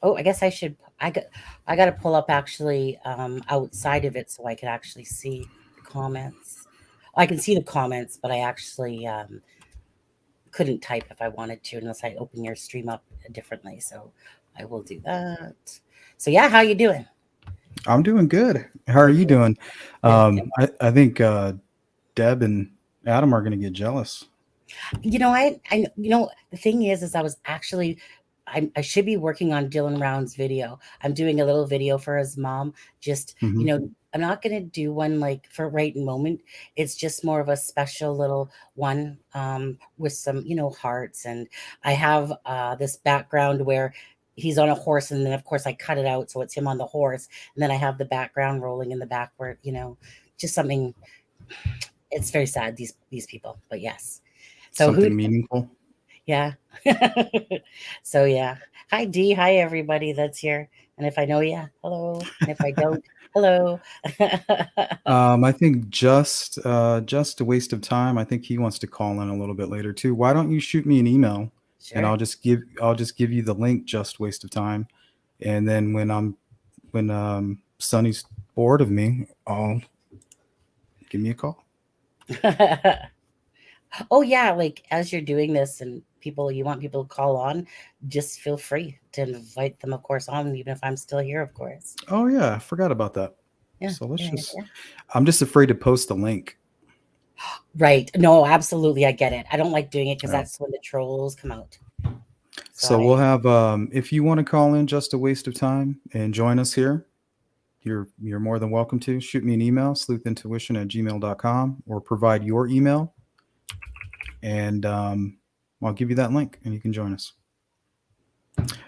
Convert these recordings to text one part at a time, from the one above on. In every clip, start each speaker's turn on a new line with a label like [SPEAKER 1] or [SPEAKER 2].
[SPEAKER 1] Oh, I guess I got to pull up actually outside of it so I could actually see the comments. I can see the comments, but I actually couldn't type if I wanted to unless I open your stream up differently. So I will do that. So yeah, how you doing?
[SPEAKER 2] I'm doing good. How are you doing?
[SPEAKER 1] Good.
[SPEAKER 2] I think Deb and Adam are going to get jealous.
[SPEAKER 1] The thing is I was actually, I should be working on Dylan Round's video. I'm doing a little video for his mom. Just,
[SPEAKER 2] Hmm.
[SPEAKER 1] I'm not gonna do one like for right in moment. It's just more of a special little one with some, hearts. And I have this background where he's on a horse, and then of course I cut it out so it's him on the horse, and then I have the background rolling in the back where, just something. It's very sad these people, but yes. So who
[SPEAKER 2] Something meaningful.
[SPEAKER 1] yeah. So yeah. Hi D. Hi everybody that's here. And if I know you, hello. And if I don't, hello.
[SPEAKER 2] I think just a waste of time. I think he wants to call in a little bit later too. Why don't you shoot me an email and
[SPEAKER 1] Sure.
[SPEAKER 2] I'll just give you the link. Just waste of time. And then when Sonny's bored of me, I'll give me a call.
[SPEAKER 1] Oh yeah, like as you're doing this and people you want people to call on, just feel free to invite them of course on, even if I'm still here, of course.
[SPEAKER 2] Oh yeah, I forgot about that.
[SPEAKER 1] Yeah,
[SPEAKER 2] So let's
[SPEAKER 1] yeah, yeah.
[SPEAKER 2] just. I'm just afraid to post the link.
[SPEAKER 1] Right. No, absolutely. I get it. I don't like doing it because
[SPEAKER 2] Yeah.
[SPEAKER 1] that's when the trolls come out. So
[SPEAKER 2] So we'll have if you want to call in just a waste of time and join us here, you're more than welcome to. Shoot me an email, sleuthintuition@gmail.com, or provide your email and I'll give you that link and you can join us.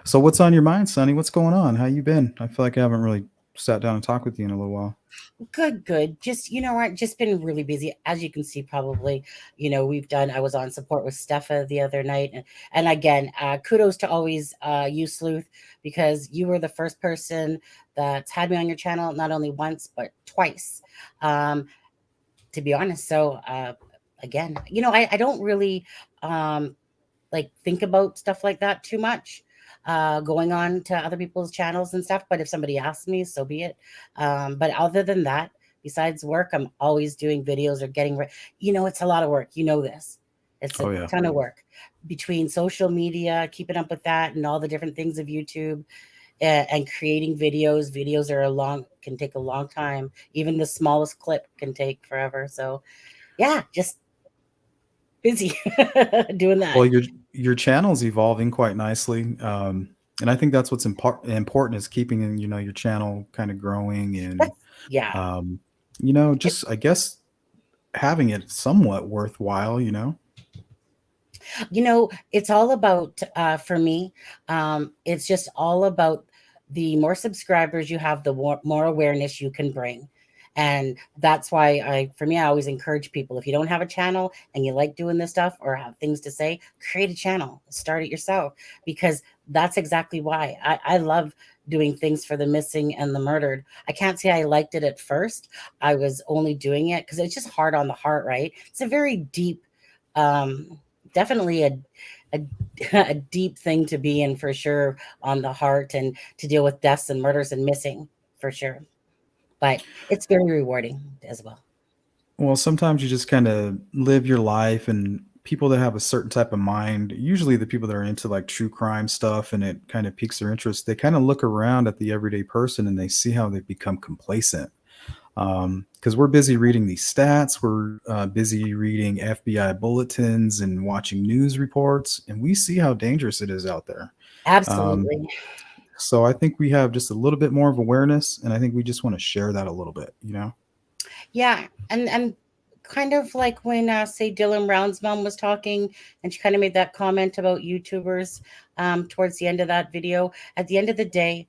[SPEAKER 2] So what's on your mind, Sonny? What's going on? How you been? I feel like I haven't really sat down and talked with you in a little while.
[SPEAKER 1] good, good. Just, what, just been really busy. As you can see, probably, I was on support with Steffa the other night. And again, kudos to always you, Sleuth, because you were the first person that's had me on your channel, not only once, but twice, um, to be honest. So, again, I don't really um, like think about stuff like that too much going on to other people's channels and stuff, but if somebody asks me, so be it. But other than that, besides work, I'm always doing videos or getting it's a lot of work, this. It's a
[SPEAKER 2] Oh yeah.
[SPEAKER 1] ton of work between social media, keeping up with that and all the different things of YouTube, and creating videos are a long can take a long time. Even the smallest clip can take forever. So yeah, just busy doing that.
[SPEAKER 2] Well, your channel's evolving quite nicely, and I think that's what's important is keeping your channel kind of growing and
[SPEAKER 1] That's yeah.
[SPEAKER 2] um,
[SPEAKER 1] It,
[SPEAKER 2] just I guess having it somewhat worthwhile.
[SPEAKER 1] it's all about for me. It's just all about the more subscribers you have, the more awareness you can bring. And that's why for me, I always encourage people, if you don't have a channel and you like doing this stuff or have things to say, create a channel, start it yourself, because that's exactly why I love doing things for the missing and the murdered. I can't say I liked it at first. I was only doing it because it's just hard on the heart, right? It's a very deep, um, definitely a a deep thing to be in for sure on the heart, and to deal with deaths and murders and missing for sure. But it's very rewarding as well.
[SPEAKER 2] Well, sometimes you just kind of live your life, and people that have a certain type of mind, usually the people that are into like true crime stuff and it kind of piques their interest, they kind of look around at the everyday person and they see how they become complacent. Because we're busy reading these stats, we're busy reading FBI bulletins and watching news reports, and we see how dangerous it is out there. Um,
[SPEAKER 1] Absolutely.
[SPEAKER 2] so I think we have just a little bit more of awareness, and I think we just want to share that a little bit.
[SPEAKER 1] Yeah, and kind of like when say Dylan Brown's mom was talking, and she kind of made that comment about YouTubers towards the end of that video. At the end of the day,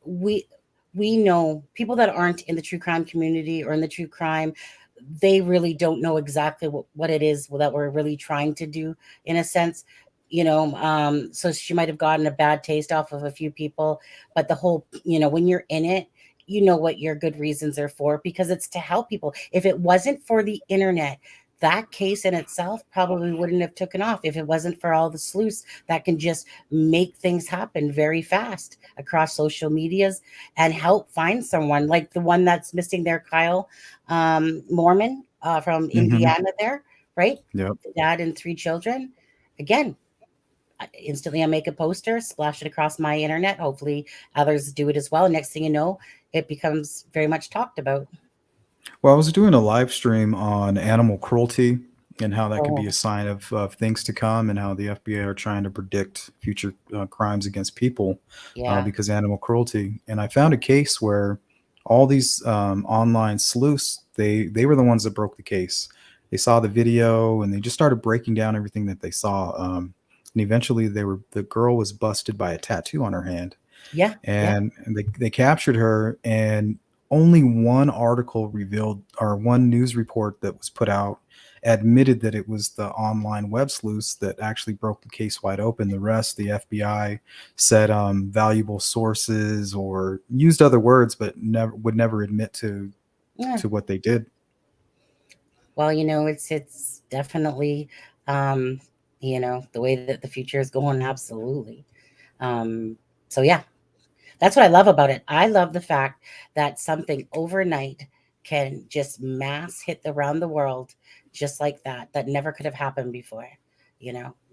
[SPEAKER 1] we we know people that aren't in the true crime community or in the true crime, they really don't know exactly what it is that we're really trying to do, in a sense. So she might have gotten a bad taste off of a few people, but the whole, when you're in it, you know what your good reasons are for, because it's to help people. If it wasn't for the internet, that case in itself probably wouldn't have taken off if it wasn't for all the sleuths that can just make things happen very fast across social medias and help find someone like the one that's missing there, Kyle Mormon from
[SPEAKER 2] Hmm.
[SPEAKER 1] Indiana there, right?
[SPEAKER 2] Yep.
[SPEAKER 1] The dad and three children. Again, instantly I make a poster, splash it across my internet. Hopefully others do it as well. Next thing you know, it becomes very much talked about.
[SPEAKER 2] Well, I was doing a live stream on animal cruelty and how that could be a
[SPEAKER 1] Oh,
[SPEAKER 2] sign of things to come, and how the FBI are trying to predict future crimes against people
[SPEAKER 1] yeah.
[SPEAKER 2] because animal cruelty. And I found a case where all these online sleuths, they were the ones that broke the case. They saw the video and they just started breaking down everything that they saw. And eventually, the girl was busted by a tattoo on her hand,
[SPEAKER 1] Yeah. Yeah.
[SPEAKER 2] and they captured her, and only one article revealed, or one news report that was put out, admitted that it was the online web sleuths that actually broke the case wide open. The rest, the FBI said valuable sources, or used other words, but never admit
[SPEAKER 1] Yeah.
[SPEAKER 2] to what they did.
[SPEAKER 1] Well, it's definitely, um, the way that the future is going. Absolutely. Um, so yeah, that's what I love about it. I love the fact that something overnight can just mass hit around the world just like that. That never could have happened before.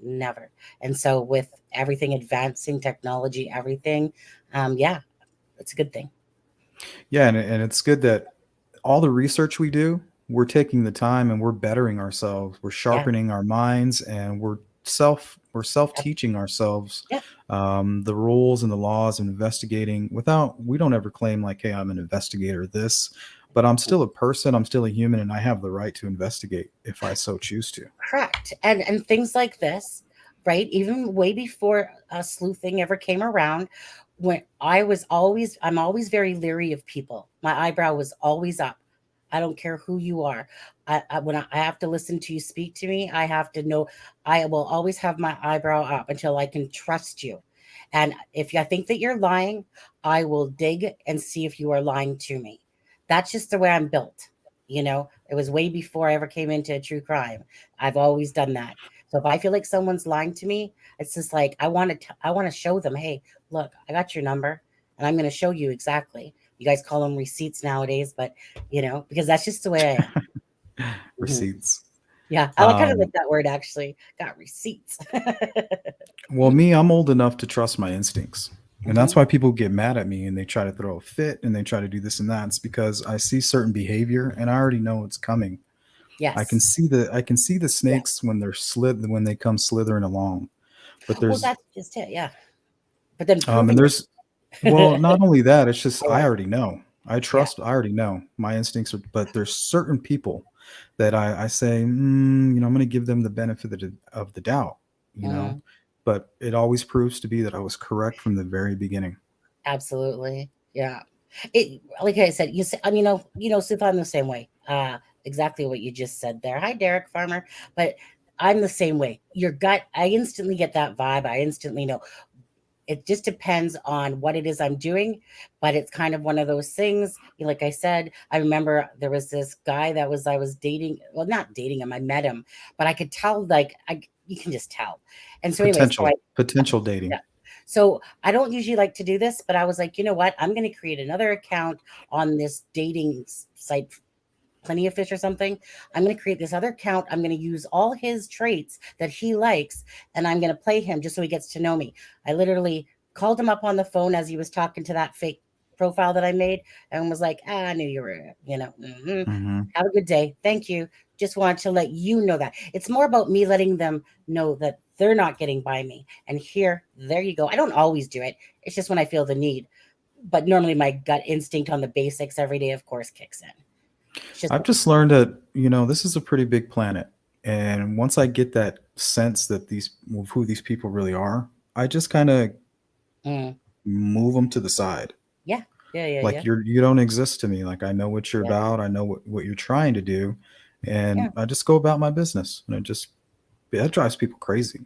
[SPEAKER 1] Never. And so with everything advancing technology, everything, yeah, it's a good thing.
[SPEAKER 2] Yeah, and it's good that all the research we do, we're taking the time and we're bettering ourselves. We're
[SPEAKER 1] Yeah.
[SPEAKER 2] sharpening our minds, and we're self
[SPEAKER 1] Yep.
[SPEAKER 2] teaching ourselves
[SPEAKER 1] Yeah.
[SPEAKER 2] the rules and the laws of investigating. Without, we don't ever claim like, hey, I'm an investigator of this, but I'm still a person. I'm still a human, and I have the right to investigate if I so choose to.
[SPEAKER 1] Correct. And things like this, right? Even way before sleuthing ever came around, when I'm always very leery of people. My eyebrow was always up. I don't care who you are. I have to listen to you speak to me, I have to know. I will always have my eyebrow up until I can trust you. And if I think that you're lying, I will dig and see if you are lying to me. That's just the way I'm built. It was way before I ever came into true crime. I've always done that. So if I feel like someone's lying to me, it's just like I want to show them, hey, look, I got your number, and I'm going to show you exactly. You guys call them receipts nowadays, but because that's just the way I am. Mhm.
[SPEAKER 2] Receipts.
[SPEAKER 1] Yeah, I kind of
[SPEAKER 2] Um,
[SPEAKER 1] like that word actually. Got receipts.
[SPEAKER 2] Well, me, I'm old enough to trust my instincts. And
[SPEAKER 1] Hmm.
[SPEAKER 2] that's why people get mad at me and they try to throw a fit and they try to do this and that. It's because I see certain behavior and I already know it's coming.
[SPEAKER 1] Yes.
[SPEAKER 2] I can see the
[SPEAKER 1] Yeah.
[SPEAKER 2] snakes when they come slithering along. But
[SPEAKER 1] Well,
[SPEAKER 2] there's
[SPEAKER 1] that's just it. Yeah. But then proving
[SPEAKER 2] there's well,
[SPEAKER 1] it.
[SPEAKER 2] not only that, it's just I
[SPEAKER 1] Yeah.
[SPEAKER 2] already know.
[SPEAKER 1] Yeah.
[SPEAKER 2] I already know my instincts are, but there's certain people that I say, I'm going to give them the benefit of the doubt, you know,
[SPEAKER 1] Mhm.
[SPEAKER 2] but it always proves to be that I was correct from the very beginning.
[SPEAKER 1] Absolutely. Yeah. It like I said, you say, Sue, I'm the same way. Exactly what you just said there. Hi, Derek Farmer. But I'm the same way. Your gut, I instantly get that vibe. I instantly know. It just depends on what it is I'm doing, but it's kind of one of those things. Like I said, I remember there was this guy I was dating. Well, not dating him. I met him, but I could tell, like, you can just tell. And so, anyway, so
[SPEAKER 2] Potential
[SPEAKER 1] yeah.
[SPEAKER 2] dating.
[SPEAKER 1] So I don't usually like to do this, but I was like, you know what? I'm going to create another account on this dating site, Plenty of Fish or something. I'm going to create this other account. I'm going to use all his traits that he likes, and I'm going to play him just so he gets to know me. I literally called him up on the phone as he was talking to that fake profile that I made, and was like, I knew you were,
[SPEAKER 2] Hmm.
[SPEAKER 1] have a good day. Thank you. Just wanted to let you know that it's more about me letting them know that they're not getting by me. And there you go. I don't always do it. It's just when I feel the need. But normally my gut instinct on the basics every day, of course, kicks in. It's just,
[SPEAKER 2] I've just learned that, this is a pretty big planet. And once I get that sense that of who these people really are, I just kind of
[SPEAKER 1] mm,
[SPEAKER 2] move them to the side.
[SPEAKER 1] yeah, yeah, yeah,
[SPEAKER 2] Like
[SPEAKER 1] yeah,
[SPEAKER 2] you don't exist to me. Like I know what you're
[SPEAKER 1] yeah,
[SPEAKER 2] about. I know what you're trying to do.
[SPEAKER 1] yeah.
[SPEAKER 2] And I just go about my business. And that drives people crazy.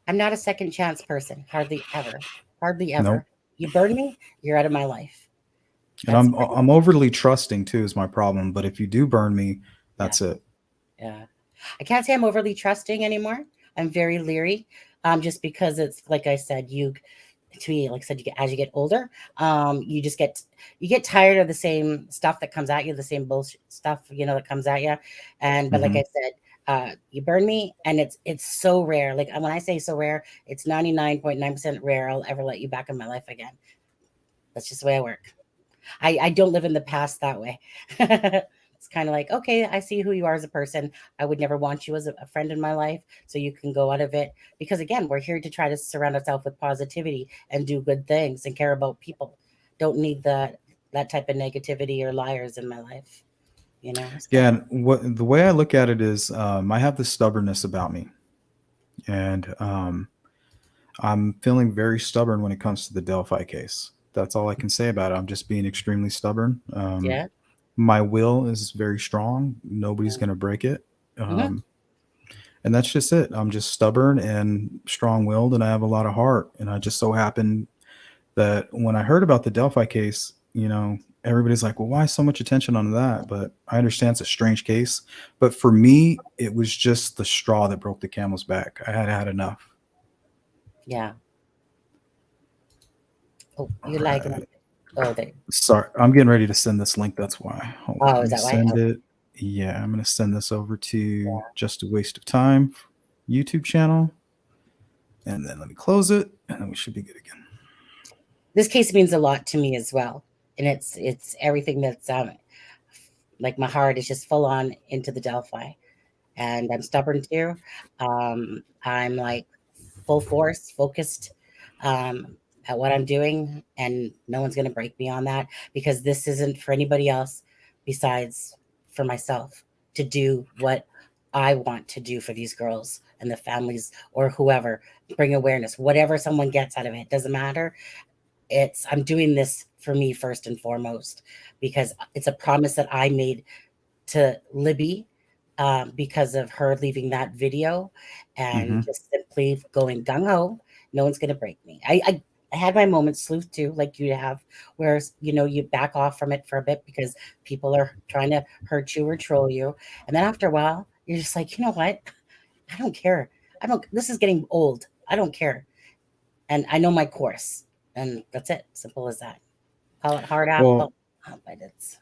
[SPEAKER 1] I'm not a second chance person, hardly ever, hardly ever.
[SPEAKER 2] Nope.
[SPEAKER 1] You burn me, you're out of my life.
[SPEAKER 2] And
[SPEAKER 1] That's
[SPEAKER 2] I'm overly trusting too is my problem. But if you do burn me,
[SPEAKER 1] yeah,
[SPEAKER 2] that's it.
[SPEAKER 1] yeah. I can't say I'm overly trusting anymore. I'm very leery, just because it's like I said, you to me, like I said, you get as you get older, you just get tired of the same stuff that comes at you, the same bullshit stuff, that comes at you. And but like
[SPEAKER 2] Hmm.
[SPEAKER 1] I said, you burn me, and it's so rare. Like when I say so rare, it's 99.9% rare I'll ever let you back in my life again. That's just the way I work. I don't live in the past that way. It's kind of like, okay, I see who you are as a person. I would never want you as a friend in my life, so you can go out of it. Because again, we're here to try to surround ourselves with positivity and do good things and care about people. Don't need that type of negativity or liars in my life. So
[SPEAKER 2] Yeah, and what the way I look at it is, I have this stubbornness about me, and I'm feeling very stubborn when it comes to the Delphi case. That's all I can say about it. I'm just being extremely stubborn.
[SPEAKER 1] yeah.
[SPEAKER 2] My will is very strong. Nobody's going to break it.
[SPEAKER 1] Hmm.
[SPEAKER 2] Um, and that's just it. I'm just stubborn and strong willed, and I have a lot of heart. And I just so happen that when I heard about the Delphi case, everybody's like, well, why so much attention on that? But I understand it's a strange case. But for me, it was just the straw that broke the camel's back. I had had enough.
[SPEAKER 1] Yeah. Oh,
[SPEAKER 2] All
[SPEAKER 1] you like
[SPEAKER 2] right.
[SPEAKER 1] oh they
[SPEAKER 2] Sorry, I'm getting ready to send this link. That's why. Hold on.
[SPEAKER 1] oh,
[SPEAKER 2] Let
[SPEAKER 1] is
[SPEAKER 2] me
[SPEAKER 1] that why?
[SPEAKER 2] send
[SPEAKER 1] Oh,
[SPEAKER 2] it. Yeah, I'm going to send this over to Just a Waste of Time YouTube channel. And then let me close it. And then we should be good again.
[SPEAKER 1] this case means a lot to me as well, and it's everything that's like my heart is just full on into the Delphi, and I'm stubborn too. I'm like full force, focused um, at what I'm doing, and no one's going to break me on that, because this isn't for anybody else besides for myself to do what I want to do for these girls and the families or whoever. Bring awareness, whatever someone gets out of it, doesn't matter. I'm doing this for me first and foremost, because it's a promise that I made to Libby, because of her leaving that video and
[SPEAKER 2] Hmm.
[SPEAKER 1] just simply going gung ho. No one's going to break me. I had my moments, sleuth too, like you have, where you back off from it for a bit because people are trying to hurt you or troll you, and then after a while, you're just like, you know what? I don't care. I don't. This is getting old. I don't care, and I know my course, and that's it. Simple as that. Call it hard
[SPEAKER 2] Well,
[SPEAKER 1] apple, but it's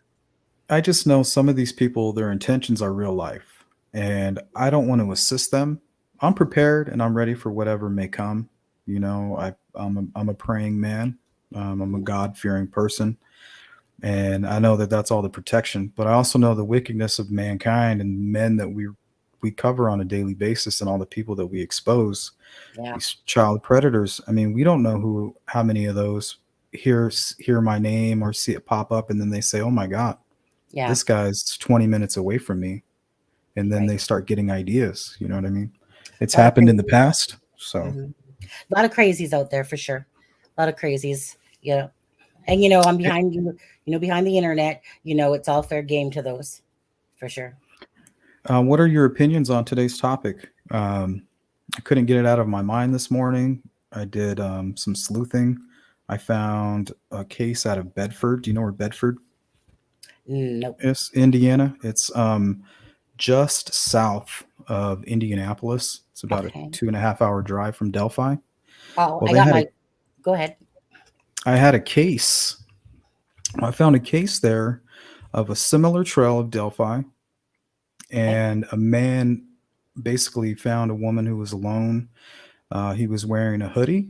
[SPEAKER 2] I just know some of these people, their intentions are real life, and I don't want to assist them. I'm prepared and I'm ready for whatever may come. I'm a praying man. I'm a God fearing person, and I know that that's all the protection. But I also know the wickedness of mankind and men that we cover on a daily basis, and all the people that we expose.
[SPEAKER 1] yeah,
[SPEAKER 2] These child predators. I mean, we don't know how many of those hear my name or see it pop up, and then they say, "Oh my God,
[SPEAKER 1] yeah,
[SPEAKER 2] this guy's 20 minutes away from me," and then
[SPEAKER 1] right.
[SPEAKER 2] they start getting ideas. You know what I mean? It's
[SPEAKER 1] A lot of
[SPEAKER 2] happened in the
[SPEAKER 1] crazy.
[SPEAKER 2] past. So
[SPEAKER 1] Mhm. A lot of crazies out there for sure. A lot of crazies. Yeah. And I'm behind you, behind the internet, it's all fair game to those for sure.
[SPEAKER 2] what are your opinions on today's topic? I couldn't get it out of my mind this morning. I did some sleuthing. I found a case out of Bedford. Do you know where Bedford
[SPEAKER 1] Nope.
[SPEAKER 2] is? Indiana. It's just south of Indianapolis. It's about a
[SPEAKER 1] Okay.
[SPEAKER 2] 2.5 hour drive from Delphi.
[SPEAKER 1] Oh,
[SPEAKER 2] Well,
[SPEAKER 1] I got my go ahead.
[SPEAKER 2] I had a case. I found a case there of a similar trail of Delphi,
[SPEAKER 1] Okay.
[SPEAKER 2] and a man basically found a woman who was alone. He was wearing a hoodie.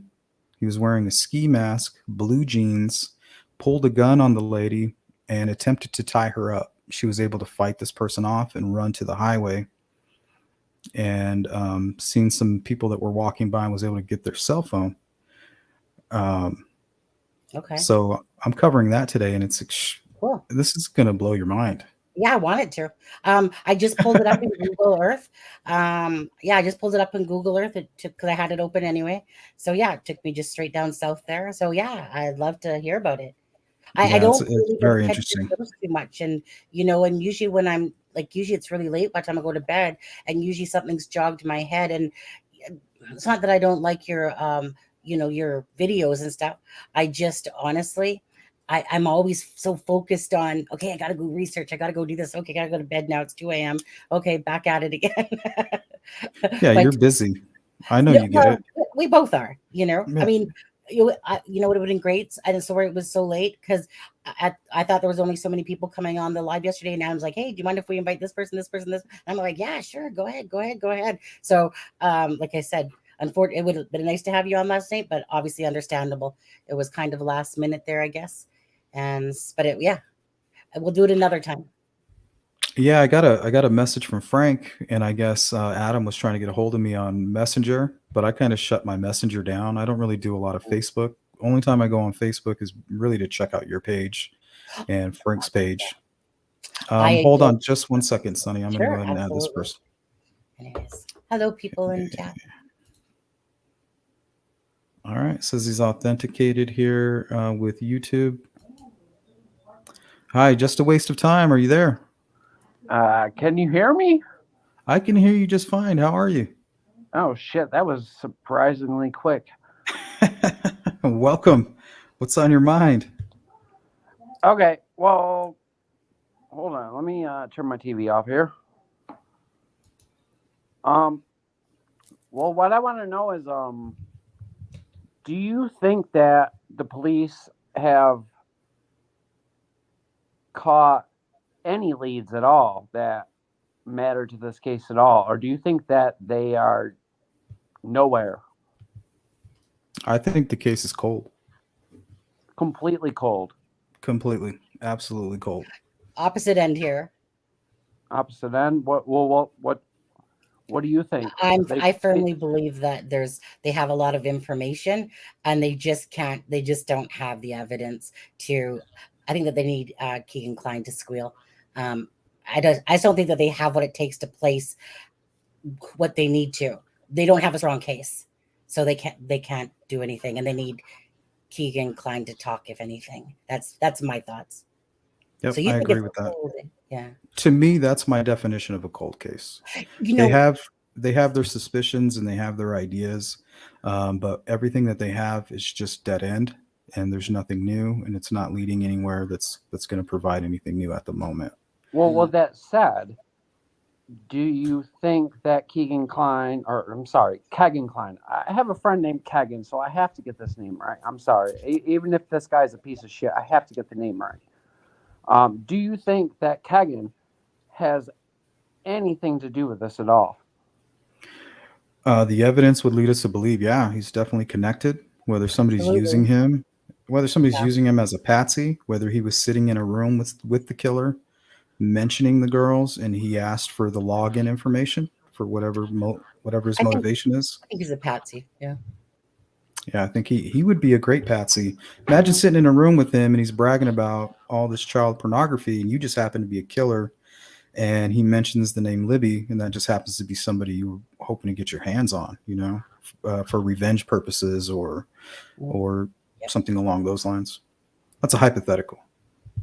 [SPEAKER 2] He was wearing a ski mask, blue jeans, pulled a gun on the lady, and attempted to tie her up. She was able to fight this person off and run to the highway. And seeing some people that were walking by and was able to get their cell phone. Um,
[SPEAKER 1] Okay.
[SPEAKER 2] so I'm covering that today, and
[SPEAKER 1] Cool.
[SPEAKER 2] this is going to blow your mind.
[SPEAKER 1] Yeah, I wanted to. I just pulled it up in Google Earth. Yeah, I just pulled it up in Google Earth. It took because I had it open anyway. So yeah, it took me just straight down south there. So yeah, I'd love to hear about it. I
[SPEAKER 2] Yeah,
[SPEAKER 1] don't
[SPEAKER 2] it's
[SPEAKER 1] really get
[SPEAKER 2] very
[SPEAKER 1] attention
[SPEAKER 2] interesting.
[SPEAKER 1] to those too much, and usually when I'm like, usually it's really late by the time I go to bed, and usually something's jogged my head, and it's not that I don't like your your videos and stuff. I just honestly, I'm always so focused on, okay, I gotta go research, I gotta go do this. Okay, gotta go to bed now. It's 2 a.m. Okay, back at it again.
[SPEAKER 2] Yeah,
[SPEAKER 1] But
[SPEAKER 2] you're busy. I know
[SPEAKER 1] no,
[SPEAKER 2] you get
[SPEAKER 1] well,
[SPEAKER 2] it.
[SPEAKER 1] we both are. You know, I
[SPEAKER 2] Yeah.
[SPEAKER 1] mean, you know what would have been great? I didn't sorry it was so late because I thought there was only so many people coming on the live yesterday, and Adam's like, "Hey, do you mind if we invite this person, this person, this?" And I'm like, "Yeah, sure, go ahead, go ahead, go ahead." So, like I said, unfortunately, it would have been nice to have you on last night, but obviously understandable. It was kind of last minute there, I guess, but yeah, we'll do it another time.
[SPEAKER 2] Yeah, I got a message from Frank, and I guess Adam was trying to get a hold of me on Messenger, but I kind of shut my Messenger down. I don't really do a lot of Facebook. Only time I go on Facebook is really to check out your page and Frank's page.
[SPEAKER 1] I
[SPEAKER 2] Hold
[SPEAKER 1] will,
[SPEAKER 2] on just one second, Sonny. I'm gonna go
[SPEAKER 1] sure,
[SPEAKER 2] ahead and add this
[SPEAKER 1] absolutely.
[SPEAKER 2] person.
[SPEAKER 1] Anyways, hello, people in chat.
[SPEAKER 2] All right, says he's authenticated here with YouTube. Hi, just a waste of time. Are you there?
[SPEAKER 3] Can you hear me?
[SPEAKER 2] I can hear you just fine. How are you?
[SPEAKER 3] Oh shit, that was surprisingly quick.
[SPEAKER 2] Welcome. What's on your mind?
[SPEAKER 3] Okay, well, hold on. Let me turn my TV off here. Well, what I want to know is, do you think that the police have caught any leads at all that matter to this case at all, or do you think that they are nowhere,
[SPEAKER 2] I think the case is cold.
[SPEAKER 3] completely cold?
[SPEAKER 2] Completely. Absolutely cold.
[SPEAKER 1] Opposite end here.
[SPEAKER 3] Opposite end. What? Well, what do you think?
[SPEAKER 1] I firmly believe that they have a lot of information and they just don't have the evidence to. I think that they need Keegan Klein to squeal. I just don't think that they have what it takes to place what they need to. They don't have a strong case, so they can't do anything, and they need Keegan Klein to talk. If anything, that's my thoughts. So
[SPEAKER 2] Yep,
[SPEAKER 1] you
[SPEAKER 2] I
[SPEAKER 1] think
[SPEAKER 2] agree
[SPEAKER 1] it's a
[SPEAKER 2] with that.
[SPEAKER 1] cold, yeah?
[SPEAKER 2] To me, that's my definition of a cold case.
[SPEAKER 1] You
[SPEAKER 2] They
[SPEAKER 1] know,
[SPEAKER 2] have they have their suspicions and they have their ideas, but everything that they have is just dead end, and there's nothing new, and it's not leading anywhere that's going to provide anything new at the moment.
[SPEAKER 3] Well, with that said, do you think that Keegan Klein, or I'm sorry, Kegan Klein? I have a friend named Kegan, so I have to get this name right. I'm sorry. Even if this guy's a piece of shit, I have to get the name right. Do you think that Kegan has anything to do with this at all?
[SPEAKER 2] The evidence would lead us to believe, yeah, he's definitely connected.
[SPEAKER 1] absolutely.
[SPEAKER 2] Whether somebody's
[SPEAKER 1] Yeah.
[SPEAKER 2] using him as a patsy, whether he was sitting in a room with the killer, mentioning the girls, and he asked for the login information for whatever his
[SPEAKER 1] I think
[SPEAKER 2] motivation is.
[SPEAKER 1] I think he's a patsy. Yeah.
[SPEAKER 2] Yeah, I think he would be a great patsy. Imagine
[SPEAKER 1] Mhm.
[SPEAKER 2] sitting in a room with him and he's bragging about all this child pornography, and you just happen to be a killer, and he mentions the name Libby, and that just happens to be somebody you were hoping to get your hands on, for revenge purposes
[SPEAKER 1] Mm,
[SPEAKER 2] or
[SPEAKER 1] yeah.
[SPEAKER 2] something along those lines. That's a hypothetical.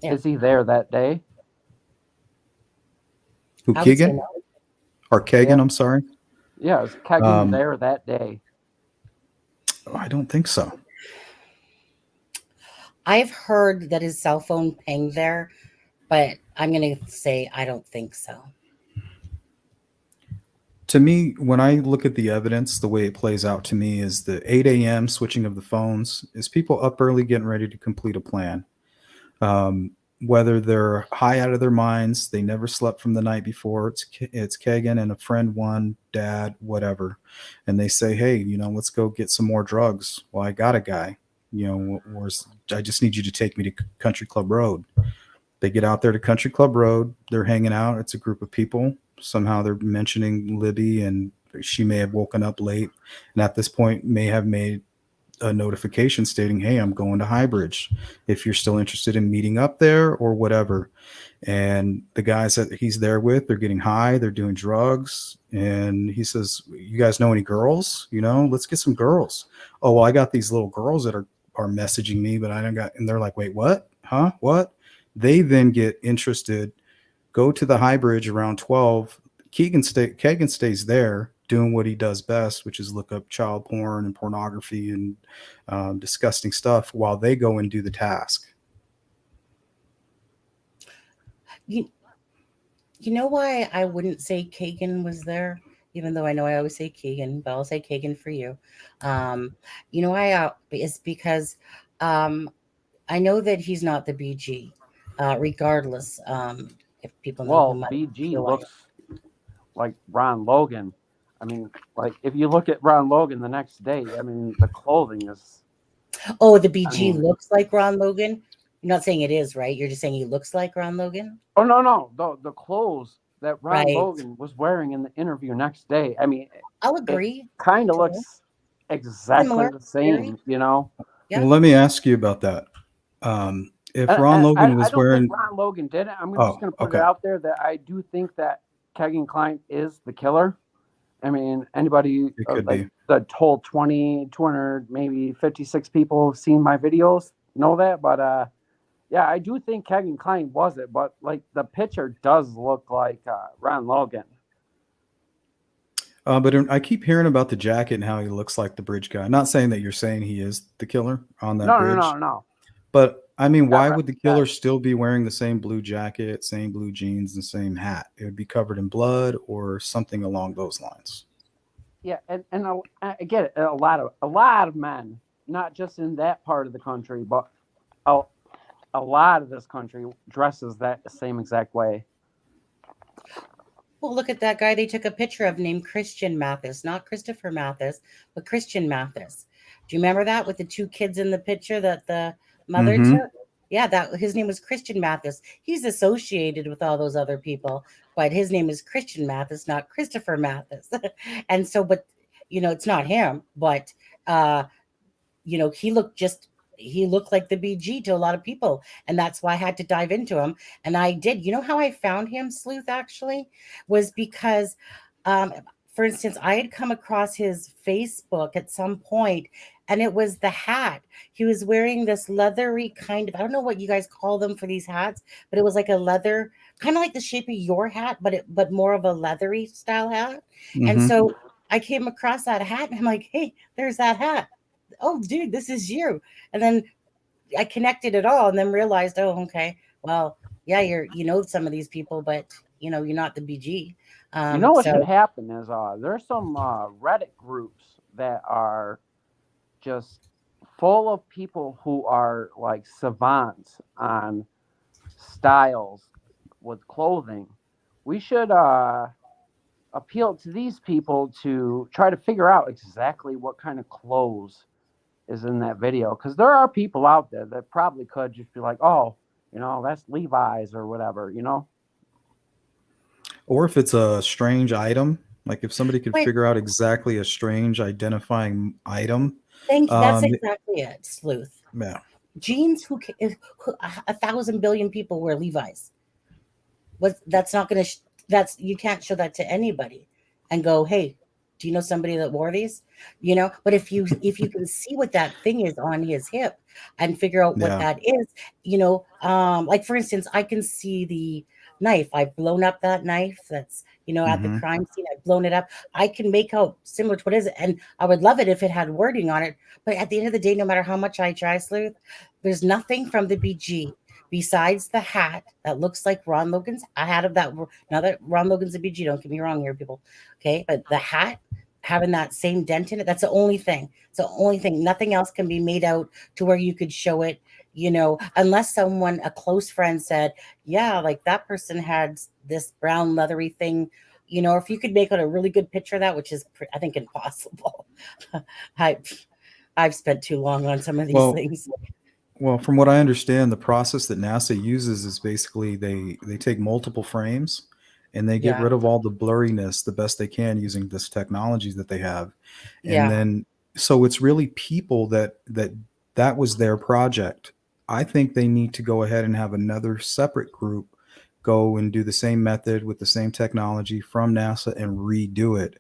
[SPEAKER 1] Yeah.
[SPEAKER 3] Is he there that day?
[SPEAKER 2] Who,
[SPEAKER 1] I would say
[SPEAKER 2] Keegan
[SPEAKER 1] no.
[SPEAKER 2] or
[SPEAKER 3] Yeah.
[SPEAKER 2] Kagan? I'm sorry.
[SPEAKER 3] Yeah, is Kegan
[SPEAKER 2] Um,
[SPEAKER 3] there that day?
[SPEAKER 2] I don't think so.
[SPEAKER 1] I've heard that his cell phone pinged there, but I'm gonna say I don't think so.
[SPEAKER 2] To me, when I look at the evidence, the way it plays out to me is the 8 a.m. switching of the phones is people up early getting ready to complete a plan. Whether they're high out of their minds, they never slept from the night before. It's Kagan and a friend, one dad, whatever, and they say, "Hey, let's go get some more drugs." Well, I got a guy. I just need you to take me to Country Club Road. They get out there to Country Club Road. They're hanging out. It's a group of people. Somehow they're mentioning Libby, and she may have woken up late, and at this point may have made a notification stating, "Hey, I'm going to Highbridge. If you're still interested in meeting up there or whatever." And the guys that he's there with, they're getting high, they're doing drugs, and he says, "You guys know any girls? Let's get some girls." "Oh, well, I got these little girls that are messaging me, but I don't got." And they're like, "Wait, what? Huh? What?" They then get interested, go to the High Bridge around 12. Kagan stays there doing what he does best, which is look up child porn and pornography and disgusting stuff while they go and do the task.
[SPEAKER 1] You, you know why I wouldn't say Kagan was there, even though I know I always say Keegan, but I'll say Kagan for you. Um, you know why? It's because um, I know that he's not the BG, regardless. If people know who
[SPEAKER 3] Well,
[SPEAKER 1] my
[SPEAKER 3] BG
[SPEAKER 1] who I am.
[SPEAKER 3] looks like Ron Logan. I mean, like if you look at Ron Logan the next day, I mean, the clothing is.
[SPEAKER 1] Oh, the
[SPEAKER 3] I
[SPEAKER 1] BG
[SPEAKER 3] mean,
[SPEAKER 1] looks like Ron Logan. You're not saying it is, right? You're just saying he looks like Ron Logan,
[SPEAKER 3] oh no, the clothes that Ron
[SPEAKER 1] right?
[SPEAKER 3] Logan was wearing in the interview next day. I mean,
[SPEAKER 1] I'll
[SPEAKER 3] it
[SPEAKER 1] agree.
[SPEAKER 3] kind of
[SPEAKER 1] True.
[SPEAKER 3] looks exactly
[SPEAKER 1] Similar,
[SPEAKER 3] the
[SPEAKER 1] very.
[SPEAKER 3] same, you know.
[SPEAKER 1] Yeah.
[SPEAKER 2] Well, let me ask you about that. If Ron Logan
[SPEAKER 3] I
[SPEAKER 2] was
[SPEAKER 3] don't think
[SPEAKER 2] wearing,
[SPEAKER 3] Ron Logan did it. I'm just
[SPEAKER 2] oh,
[SPEAKER 3] going to put it
[SPEAKER 2] okay,
[SPEAKER 3] out there that I do think that Kegan Klein is the killer. I mean, anybody
[SPEAKER 2] it could
[SPEAKER 3] like
[SPEAKER 2] be.
[SPEAKER 3] the whole 200, maybe 56 people who've seen my videos know that. But yeah, I do think Kegan Klein was it. But like the picture does look like Ron Logan.
[SPEAKER 2] I keep hearing about the jacket and how he looks like the bridge guy. Not saying that you're saying he is the killer on that bridge,
[SPEAKER 3] No.
[SPEAKER 2] but I mean,
[SPEAKER 3] God
[SPEAKER 2] why
[SPEAKER 3] rest
[SPEAKER 2] would the
[SPEAKER 3] his head.
[SPEAKER 2] killer still be wearing the same blue jacket, same blue jeans, the same hat? It would be covered in blood or something along those lines.
[SPEAKER 3] Yeah, and I get it. A lot of men, not just in that part of the country, but a, a lot of this country dresses that same exact way.
[SPEAKER 1] Well, look at that guy they took a picture of named Christian Mathis, not Christopher Mathis, but Christian Mathis. Do you remember that with the two kids in the picture that the mother
[SPEAKER 2] Mm-hmm.
[SPEAKER 1] took? Yeah, that his name was Christian Mathis. He's associated with all those other people, but his name is Christian Mathis, not Christopher Mathis. And so, but it's not him, but uh he looked like the BG to a lot of people, and that's why I had to dive into him. And I did. You know how I found him, Sleuth, actually, was because, um, for instance, I had come across his Facebook at some point, and it was the hat. He was wearing this leathery kind of, I don't know what you guys call them for these hats, but it was like a leather, kind of like the shape of your hat, but more of a leathery style hat. And
[SPEAKER 2] Mm-hmm.
[SPEAKER 1] so I came across that hat, and I'm like, hey, there's that hat. Oh, dude, this is you. And then I connected it all and then realized, oh, okay, well, yeah, some of these people, but you're not the BG.
[SPEAKER 3] You know what should
[SPEAKER 1] So
[SPEAKER 3] happen is there's some Reddit groups that are just full of people who are like savants on styles with clothing. We should appeal to these people to try to figure out exactly what kind of clothes is in that video because there are people out there that probably could just be like, oh, that's Levi's or whatever.
[SPEAKER 2] Or if it's a strange item, like if somebody could
[SPEAKER 1] wait,
[SPEAKER 2] figure out exactly a strange identifying item,
[SPEAKER 1] thank you. That's
[SPEAKER 2] um,
[SPEAKER 1] exactly it, Sleuth.
[SPEAKER 2] yeah,
[SPEAKER 1] Jeans, who 1,000 billion people wear Levi's. That's not going to, that's, you can't show that to anybody and go, hey, do you know somebody that wore these? But if you can see what that thing is on his hip and figure out what
[SPEAKER 2] yeah,
[SPEAKER 1] that is, like for instance, I can see the knife. I've blown up that knife that's at the
[SPEAKER 2] hmm
[SPEAKER 1] crime scene. I've blown it up. I can make out similar to what is it, and I would love it if it had wording on it. But at the end of the day, no matter how much I try, Sleuth, there's nothing from the BG besides the hat that looks like Ron Logan's. I had of that. Now that Ron Logan's a BG, don't get me wrong here, people. Okay, but the hat having that same dent in it, that's the only thing. It's the only thing. Nothing else can be made out to where you could show it, unless a close friend said, yeah, like that person had this brown leathery thing, or if you could make out a really good picture of that, which is, I think, impossible. I, I've spent too long on some of these
[SPEAKER 2] Well,
[SPEAKER 1] things.
[SPEAKER 2] well, from what I understand, the process that NASA uses is basically they take multiple frames and they get
[SPEAKER 1] Yeah,
[SPEAKER 2] rid of all the blurriness the best they can using this technology that they have. And
[SPEAKER 1] yeah,
[SPEAKER 2] then so it's really people that was their project. I think they need to go ahead and have another separate group go and do the same method with the same technology from NASA and redo it,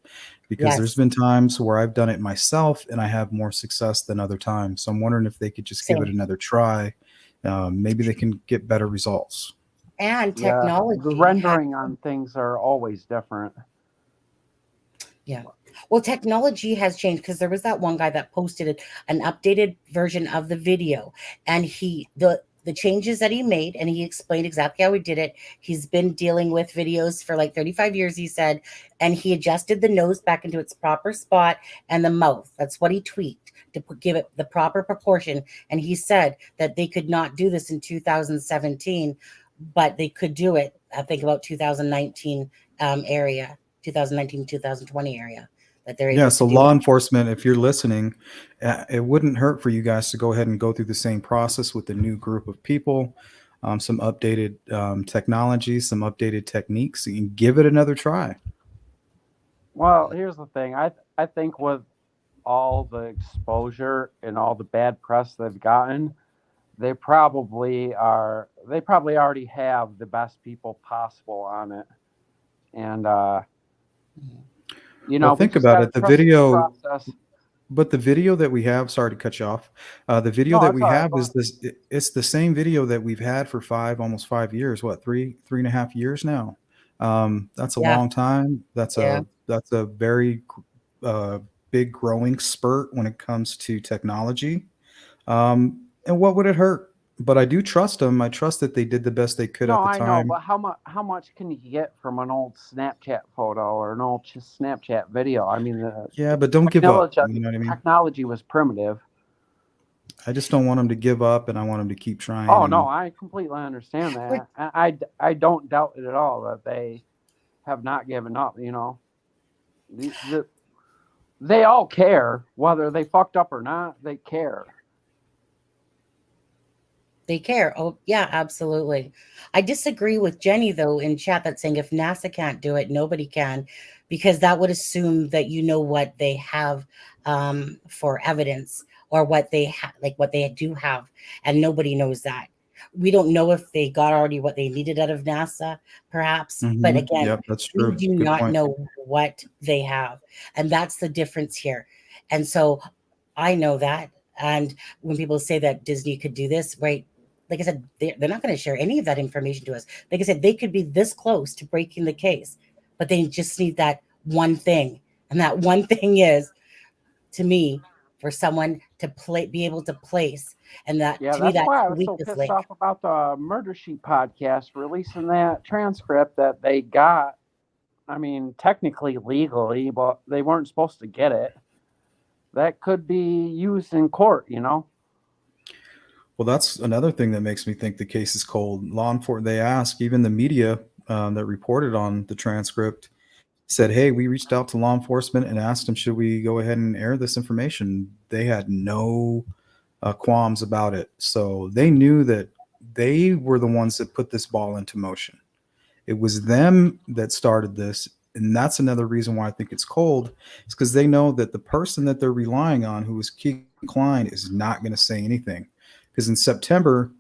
[SPEAKER 2] because there's
[SPEAKER 1] yes,
[SPEAKER 2] been times where I've done it myself and I have more success than other times. So I'm wondering if they could just give it
[SPEAKER 1] same.
[SPEAKER 2] another try. Maybe they can get better results.
[SPEAKER 1] And
[SPEAKER 3] Yeah, the
[SPEAKER 1] technology has,
[SPEAKER 3] rendering on things are always different.
[SPEAKER 1] yeah. Well, technology has changed because there was that one guy that posted an updated version of the video, and the changes that he made, and he explained exactly how he did it. He's been dealing with videos for like 35 years, he said, and he adjusted the nose back into its proper spot and the mouth. That's what he tweaked to give it the proper proportion. And he said that they could not do this in 2017, but they could do it, I think, about 2019 area, 2019, 2020 area, that they're
[SPEAKER 2] Yeah,
[SPEAKER 1] able
[SPEAKER 2] so
[SPEAKER 1] to do
[SPEAKER 2] law
[SPEAKER 1] it.
[SPEAKER 2] enforcement, if you're listening, it wouldn't hurt for you guys to go ahead and go through the same process with the new group of people, some updated technology, some updated techniques, and give it another try.
[SPEAKER 3] Well, here's the thing. I think with all the exposure and all the bad press they've gotten, they probably already have the best people possible on it. And
[SPEAKER 2] Well,
[SPEAKER 3] we
[SPEAKER 2] think
[SPEAKER 3] just
[SPEAKER 2] about
[SPEAKER 3] gotta
[SPEAKER 2] it. The
[SPEAKER 3] trust the
[SPEAKER 2] video,
[SPEAKER 3] process.
[SPEAKER 2] but the video that we have, sorry to cut you off. The video
[SPEAKER 3] No,
[SPEAKER 2] that
[SPEAKER 3] it's
[SPEAKER 2] we
[SPEAKER 3] all right.
[SPEAKER 2] have is this. It's the same video that we've had for almost 5 years. What, three and a half years now? That's a
[SPEAKER 1] Yeah,
[SPEAKER 2] long time. That's
[SPEAKER 1] yeah.
[SPEAKER 2] a very uh, big growing spurt when it comes to technology. And what would it hurt? But I do trust them. I trust that they did the best they could
[SPEAKER 3] No,
[SPEAKER 2] at the
[SPEAKER 3] I know,
[SPEAKER 2] time.
[SPEAKER 3] but how much can you get from an old Snapchat photo or an old Snapchat video? I mean, the
[SPEAKER 2] Yeah, but don't give up.
[SPEAKER 3] technology
[SPEAKER 2] You know what I mean?
[SPEAKER 3] technology was primitive.
[SPEAKER 2] I just don't want them to give up, and I want them to keep trying.
[SPEAKER 3] Oh no,
[SPEAKER 2] And
[SPEAKER 3] I completely understand
[SPEAKER 1] We're-
[SPEAKER 3] that. I don't doubt it at all that they have not given up. The, the, they all care whether they fucked up or not. They care.
[SPEAKER 1] They care. Oh, yeah, absolutely. I disagree with Jenny, though, in chat that's saying if NASA can't do it, nobody can, because that would assume that you know what they have for evidence, or what they have, like what they do have, and nobody knows that. We don't know if they got already what they needed out of NASA, perhaps. But again,
[SPEAKER 2] yep, that's
[SPEAKER 1] we
[SPEAKER 2] true.
[SPEAKER 1] do
[SPEAKER 2] Good
[SPEAKER 1] not
[SPEAKER 2] point.
[SPEAKER 1] know what they have. And that's the difference here. And so I know that. And when people say that Disney could do this, right? Like I said, they're not going to share any of that information to us. Like I said, they could be this close to breaking the case, but they just need that one thing. And that one thing is, to me, for someone to be able to place. And that,
[SPEAKER 3] Yeah,
[SPEAKER 1] to me,
[SPEAKER 3] that's
[SPEAKER 1] that's
[SPEAKER 3] why I
[SPEAKER 1] the
[SPEAKER 3] was so
[SPEAKER 1] weakest
[SPEAKER 3] pissed
[SPEAKER 1] link.
[SPEAKER 3] off about the Murder Sheet podcast releasing that transcript that they got. I mean, technically legally, but they weren't supposed to get it. That could be used in court.
[SPEAKER 2] Well, that's another thing that makes me think the case is cold. Law enforcement, they ask, even the media that reported on the transcript said, hey, we reached out to law enforcement and asked them, should we go ahead and air this information? They had no qualms about it. So they knew that they were the ones that put this ball into motion. It was them that started this. And that's another reason why I think it's cold, is because they know that the person that they're relying on, who is Keegan Klein, is not going to say anything. Because in September,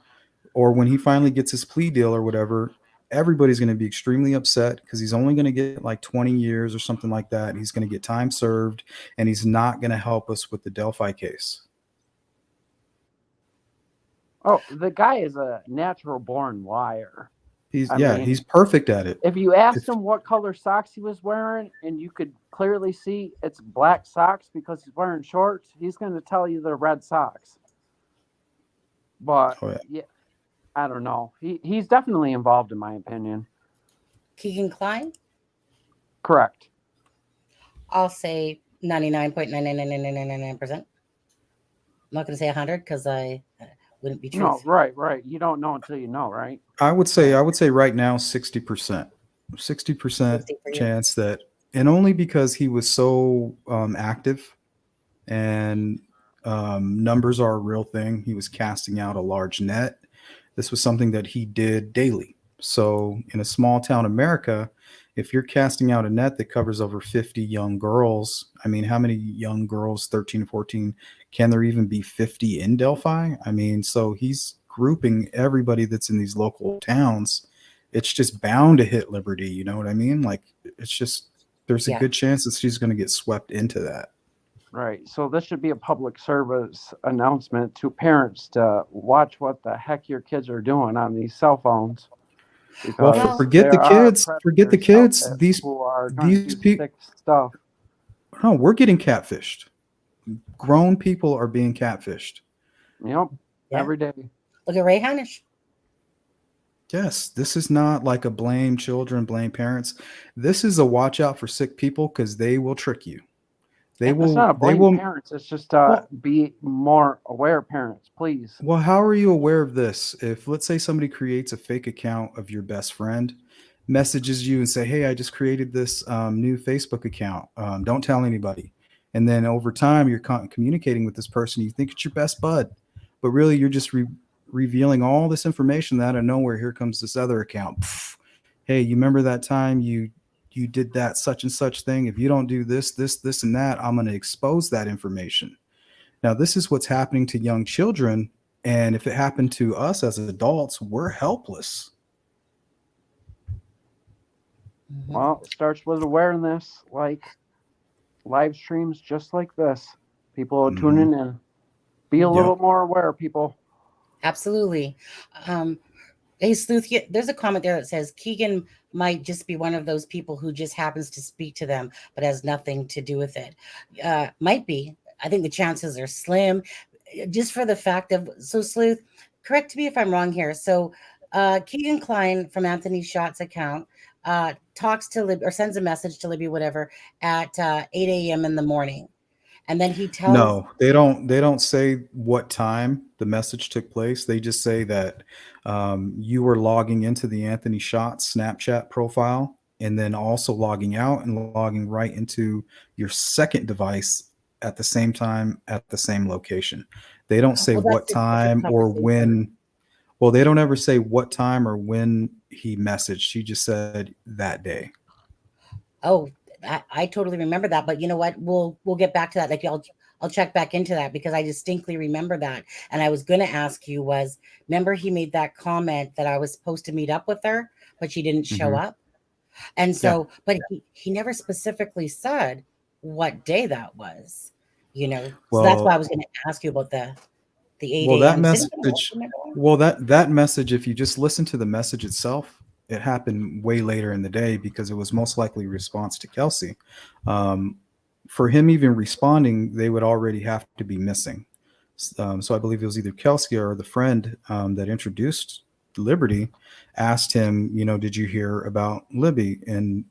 [SPEAKER 2] or when he finally gets his plea deal or whatever, everybody's going to be extremely upset because he's only going to get like 20 years or something like that. He's going to get time served, and he's not going to help us with the Delphi case.
[SPEAKER 3] Oh, the guy is a natural born liar.
[SPEAKER 2] He's
[SPEAKER 3] I
[SPEAKER 2] yeah,
[SPEAKER 3] mean,
[SPEAKER 2] he's perfect at it.
[SPEAKER 3] if you asked
[SPEAKER 2] If
[SPEAKER 3] him what color socks he was wearing and you could clearly see it's black socks because he's wearing shorts, he's going to tell you they're red socks. But
[SPEAKER 2] oh, yeah.
[SPEAKER 3] yeah, I don't know. He's definitely involved, in my opinion.
[SPEAKER 1] Keegan Klein,
[SPEAKER 3] Correct.
[SPEAKER 1] I'll say 99.99999%. I'm not going to say 100 because I wouldn't be
[SPEAKER 3] No,
[SPEAKER 1] truthful.
[SPEAKER 3] right. You don't know until you know, right?
[SPEAKER 2] I would say right now 60%. 60%
[SPEAKER 1] 60 for you.
[SPEAKER 2] chance that, and only because he was so active, and numbers are a real thing. He was casting out a large net. This was something that he did daily. So in a small town America, if you're casting out a net that covers over 50 young girls, I mean, how many young girls, 13 to 14, can there even be 50 in Delphi? I mean, so he's grouping everybody that's in these local towns. It's just bound to hit Liberty. You know what I mean? Like, it's just, there's a
[SPEAKER 1] Yeah.
[SPEAKER 2] good chance that she's going to get swept into that.
[SPEAKER 3] Right. So this should be a public service announcement to parents to watch what the heck your kids are doing on these cell phones.
[SPEAKER 2] Well,
[SPEAKER 3] Because
[SPEAKER 2] forget the
[SPEAKER 3] there are
[SPEAKER 2] kids. Forget the
[SPEAKER 3] predators out
[SPEAKER 2] kids.
[SPEAKER 3] there
[SPEAKER 2] These
[SPEAKER 3] who are going to
[SPEAKER 2] these
[SPEAKER 3] do
[SPEAKER 2] people.
[SPEAKER 3] sick stuff.
[SPEAKER 2] No, we're getting catfished. Grown people are being catfished.
[SPEAKER 3] Yep.
[SPEAKER 1] Yeah.
[SPEAKER 3] Every day.
[SPEAKER 1] Look at Ray Hanish.
[SPEAKER 2] Yes, this is not like a blame children, blame parents. This is a watch out for sick people because they will trick you. They
[SPEAKER 3] It's not
[SPEAKER 2] will,
[SPEAKER 3] a
[SPEAKER 2] they
[SPEAKER 3] blame
[SPEAKER 2] will,
[SPEAKER 3] parents. It's just
[SPEAKER 2] well,
[SPEAKER 3] be more aware, parents, please.
[SPEAKER 2] well, how are you aware of this? If let's say somebody creates a fake account of your best friend, messages you and say, "Hey, I just created this new Facebook account. Don't tell anybody." And then over time, you're communicating with this person. You think it's your best bud, but really, you're just revealing all this information that out of nowhere. Here comes this other account. Pff, hey, you remember that time you did that such and such thing? If you don't do this, and that, I'm going to expose that information. Now, this is what's happening to young children. And if it happened to us as adults, we're helpless.
[SPEAKER 1] Mhm.
[SPEAKER 3] Well, it starts with awareness, like live streams just like this. People are
[SPEAKER 2] Mhm.
[SPEAKER 3] tuning in. Be a little
[SPEAKER 2] Yep.
[SPEAKER 3] more aware, people.
[SPEAKER 1] Absolutely. Um, Hey, Sleuth, there's a comment there that says Keegan might just be one of those people who just happens to speak to them, but has nothing to do with it. Might be. I think the chances are slim, just for the fact of, so Sleuth, correct me if I'm wrong here. So Keegan Klein from Anthony Shott's account talks to Libby or sends a message to Libby, whatever, at 8 a.m. in the morning. And then he tells,
[SPEAKER 2] No, they don't say what time the message took place. They just say that you were logging into the Anthony Schott Snapchat profile and then also logging out and logging right into your second device at the same time at the same location. They don't say
[SPEAKER 1] well, that's
[SPEAKER 2] what
[SPEAKER 1] a different
[SPEAKER 2] time or
[SPEAKER 1] conversation.
[SPEAKER 2] when. Well, they don't ever say what time or when he messaged. She just said that day.
[SPEAKER 1] Oh, I totally remember that. But you know what? We'll get back to that. Like I'll check back into that because I distinctly remember that. And I was going to ask you was, remember he made that comment that I was supposed to meet up with her, but she didn't show
[SPEAKER 2] Hmm.
[SPEAKER 1] up. And
[SPEAKER 2] Yeah.
[SPEAKER 1] so, but he never specifically said what day that was, you know. So that's why I
[SPEAKER 2] Well,
[SPEAKER 1] was going to ask you about the 8
[SPEAKER 2] Well, that
[SPEAKER 1] a.m. Didn't you
[SPEAKER 2] message,
[SPEAKER 1] remember that?
[SPEAKER 2] that message, if you just listen to the message itself, it happened way later in the day because it was most likely a response to Kelsey. Um, for him even responding, they would already have to be missing. So I believe it was either Kelsey or the friend that introduced Liberty asked him, did you hear about Libby? And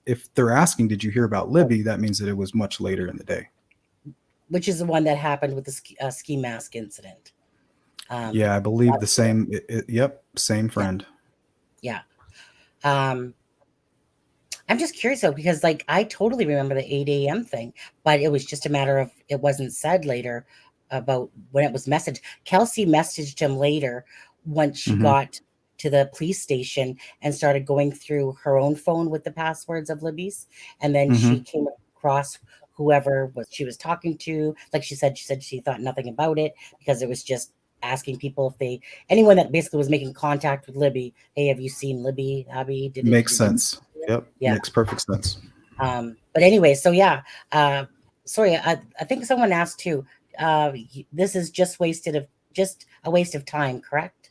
[SPEAKER 2] if they're asking, did you hear about Libby? That means that it was much later in the day.
[SPEAKER 1] Which is the one that happened with the ski mask incident.
[SPEAKER 2] Yeah, I believe the
[SPEAKER 1] That's correct.
[SPEAKER 2] same. Yep, same
[SPEAKER 1] Yeah,
[SPEAKER 2] friend.
[SPEAKER 1] yeah. Um, I'm just curious though, because like I totally remember the 8 a.m. thing, but it was just a matter of it wasn't said later about when it was messaged. Kelsey messaged him later once she
[SPEAKER 2] Hmm.
[SPEAKER 1] got to the police station and started going through her own phone with the passwords of Libby's. And then she
[SPEAKER 2] Hmm.
[SPEAKER 1] came across whoever was she was talking to. Like she said she thought nothing about it because it was just asking people if they anyone that basically was making contact with Libby, hey, have you seen Libby? Abby? Did
[SPEAKER 2] Makes
[SPEAKER 1] you do
[SPEAKER 2] sense. Yep,
[SPEAKER 1] yeah.
[SPEAKER 2] makes perfect sense.
[SPEAKER 1] But anyway, so yeah, sorry, I think someone asked too. This is just a waste of time, correct?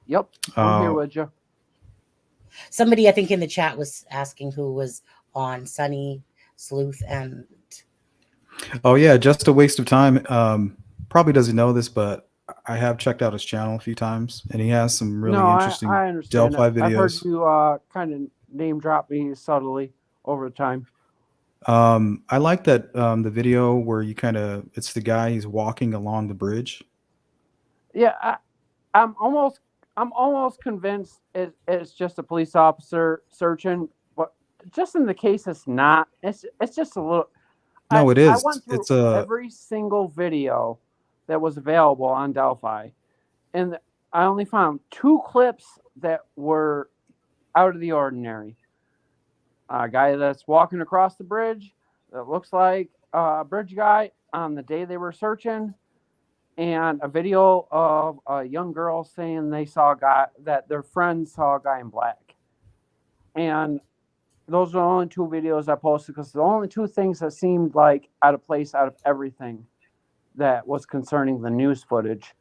[SPEAKER 3] Yep, I'm here
[SPEAKER 2] Uh,
[SPEAKER 3] with you.
[SPEAKER 1] Somebody I think in the chat was asking who was on Sunny Sleuth and
[SPEAKER 2] oh yeah, just a waste of time. Probably doesn't know this, but I have checked out his channel a few times, and he has some really
[SPEAKER 3] No,
[SPEAKER 2] interesting
[SPEAKER 3] I understand it.
[SPEAKER 2] Delphi
[SPEAKER 3] I've heard
[SPEAKER 2] videos.
[SPEAKER 3] you kind of name drop me subtly over time.
[SPEAKER 2] I like that the video where it's the guy he's walking along the bridge.
[SPEAKER 3] Yeah, I'm almost I'm almost convinced it's just a police officer searching, but just in the case it's not. It's just a little.
[SPEAKER 2] No, it
[SPEAKER 3] I
[SPEAKER 2] is.
[SPEAKER 3] went through
[SPEAKER 2] It's a
[SPEAKER 3] every single video that was available on Delphi, and I only found two clips that were out of the ordinary. A guy that's walking across the bridge that looks like a bridge guy on the day they were searching, and a video of a young girl saying they saw a guy that their friends saw a guy in black. And those are the only two videos I posted because the only two things that seemed like out of place out of everything that was concerning the news footage.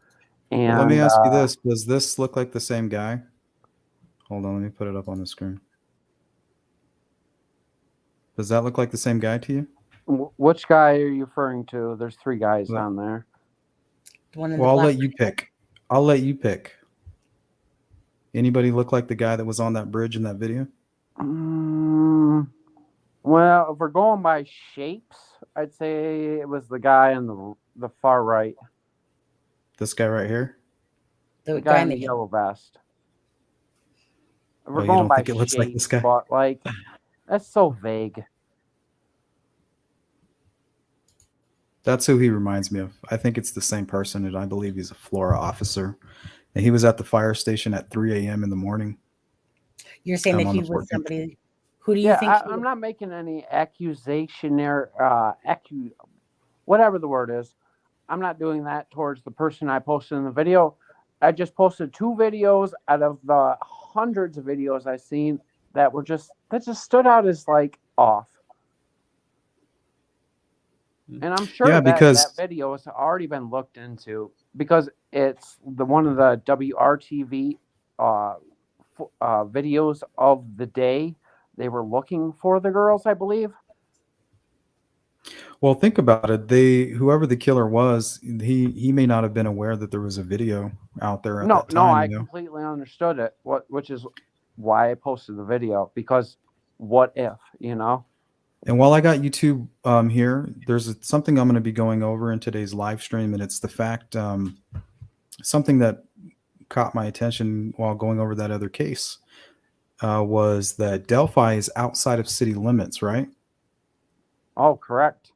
[SPEAKER 2] Well, let me
[SPEAKER 3] And
[SPEAKER 2] ask you this: does this look like the same guy? Hold on, let me put it up on the screen. Does that look like the same guy to you?
[SPEAKER 3] which guy are you referring to? There's three guys
[SPEAKER 2] Well,
[SPEAKER 3] on there.
[SPEAKER 1] the one in the
[SPEAKER 2] I'll
[SPEAKER 1] black.
[SPEAKER 2] let you pick. I'll let you pick. Anybody look like the guy that was on that bridge in that video?
[SPEAKER 3] Well, if we're going by shapes, I'd say it was the guy on the far right.
[SPEAKER 2] This guy right here?
[SPEAKER 3] The guy in the yellow vest. If we're
[SPEAKER 2] You
[SPEAKER 3] going
[SPEAKER 2] don't
[SPEAKER 3] by
[SPEAKER 2] think it looks like this
[SPEAKER 3] shapes,
[SPEAKER 2] guy?
[SPEAKER 3] but like that's so vague.
[SPEAKER 2] That's who he reminds me of. I think it's the same person, and I believe he's a Flora officer. And he was at the fire station at 3 a.m. in the morning.
[SPEAKER 1] You're saying that
[SPEAKER 2] on
[SPEAKER 1] he
[SPEAKER 2] the
[SPEAKER 1] was
[SPEAKER 2] 14th.
[SPEAKER 1] somebody. Who do you think?
[SPEAKER 3] I'm not making any accusation or whatever the word is. I'm not doing that towards the person I posted in the video. I just posted 2 videos out of the hundreds of videos I've seen that just stood out as like off. And I'm sure that video has already been looked into because it's one of the WRTV videos of the day. They were looking for the girls, I believe.
[SPEAKER 2] Well, think about it. Whoever the killer was, he may not have been aware that there was a video out there at that time.
[SPEAKER 3] No, I completely understood it. Which is why I posted the video, because what if,
[SPEAKER 2] And while I got YouTube here, there's something I'm going to be going over in today's live stream, and it's the fact something that caught my attention while going over that other case was that Delphi is outside of city limits, right?
[SPEAKER 3] Oh, correct.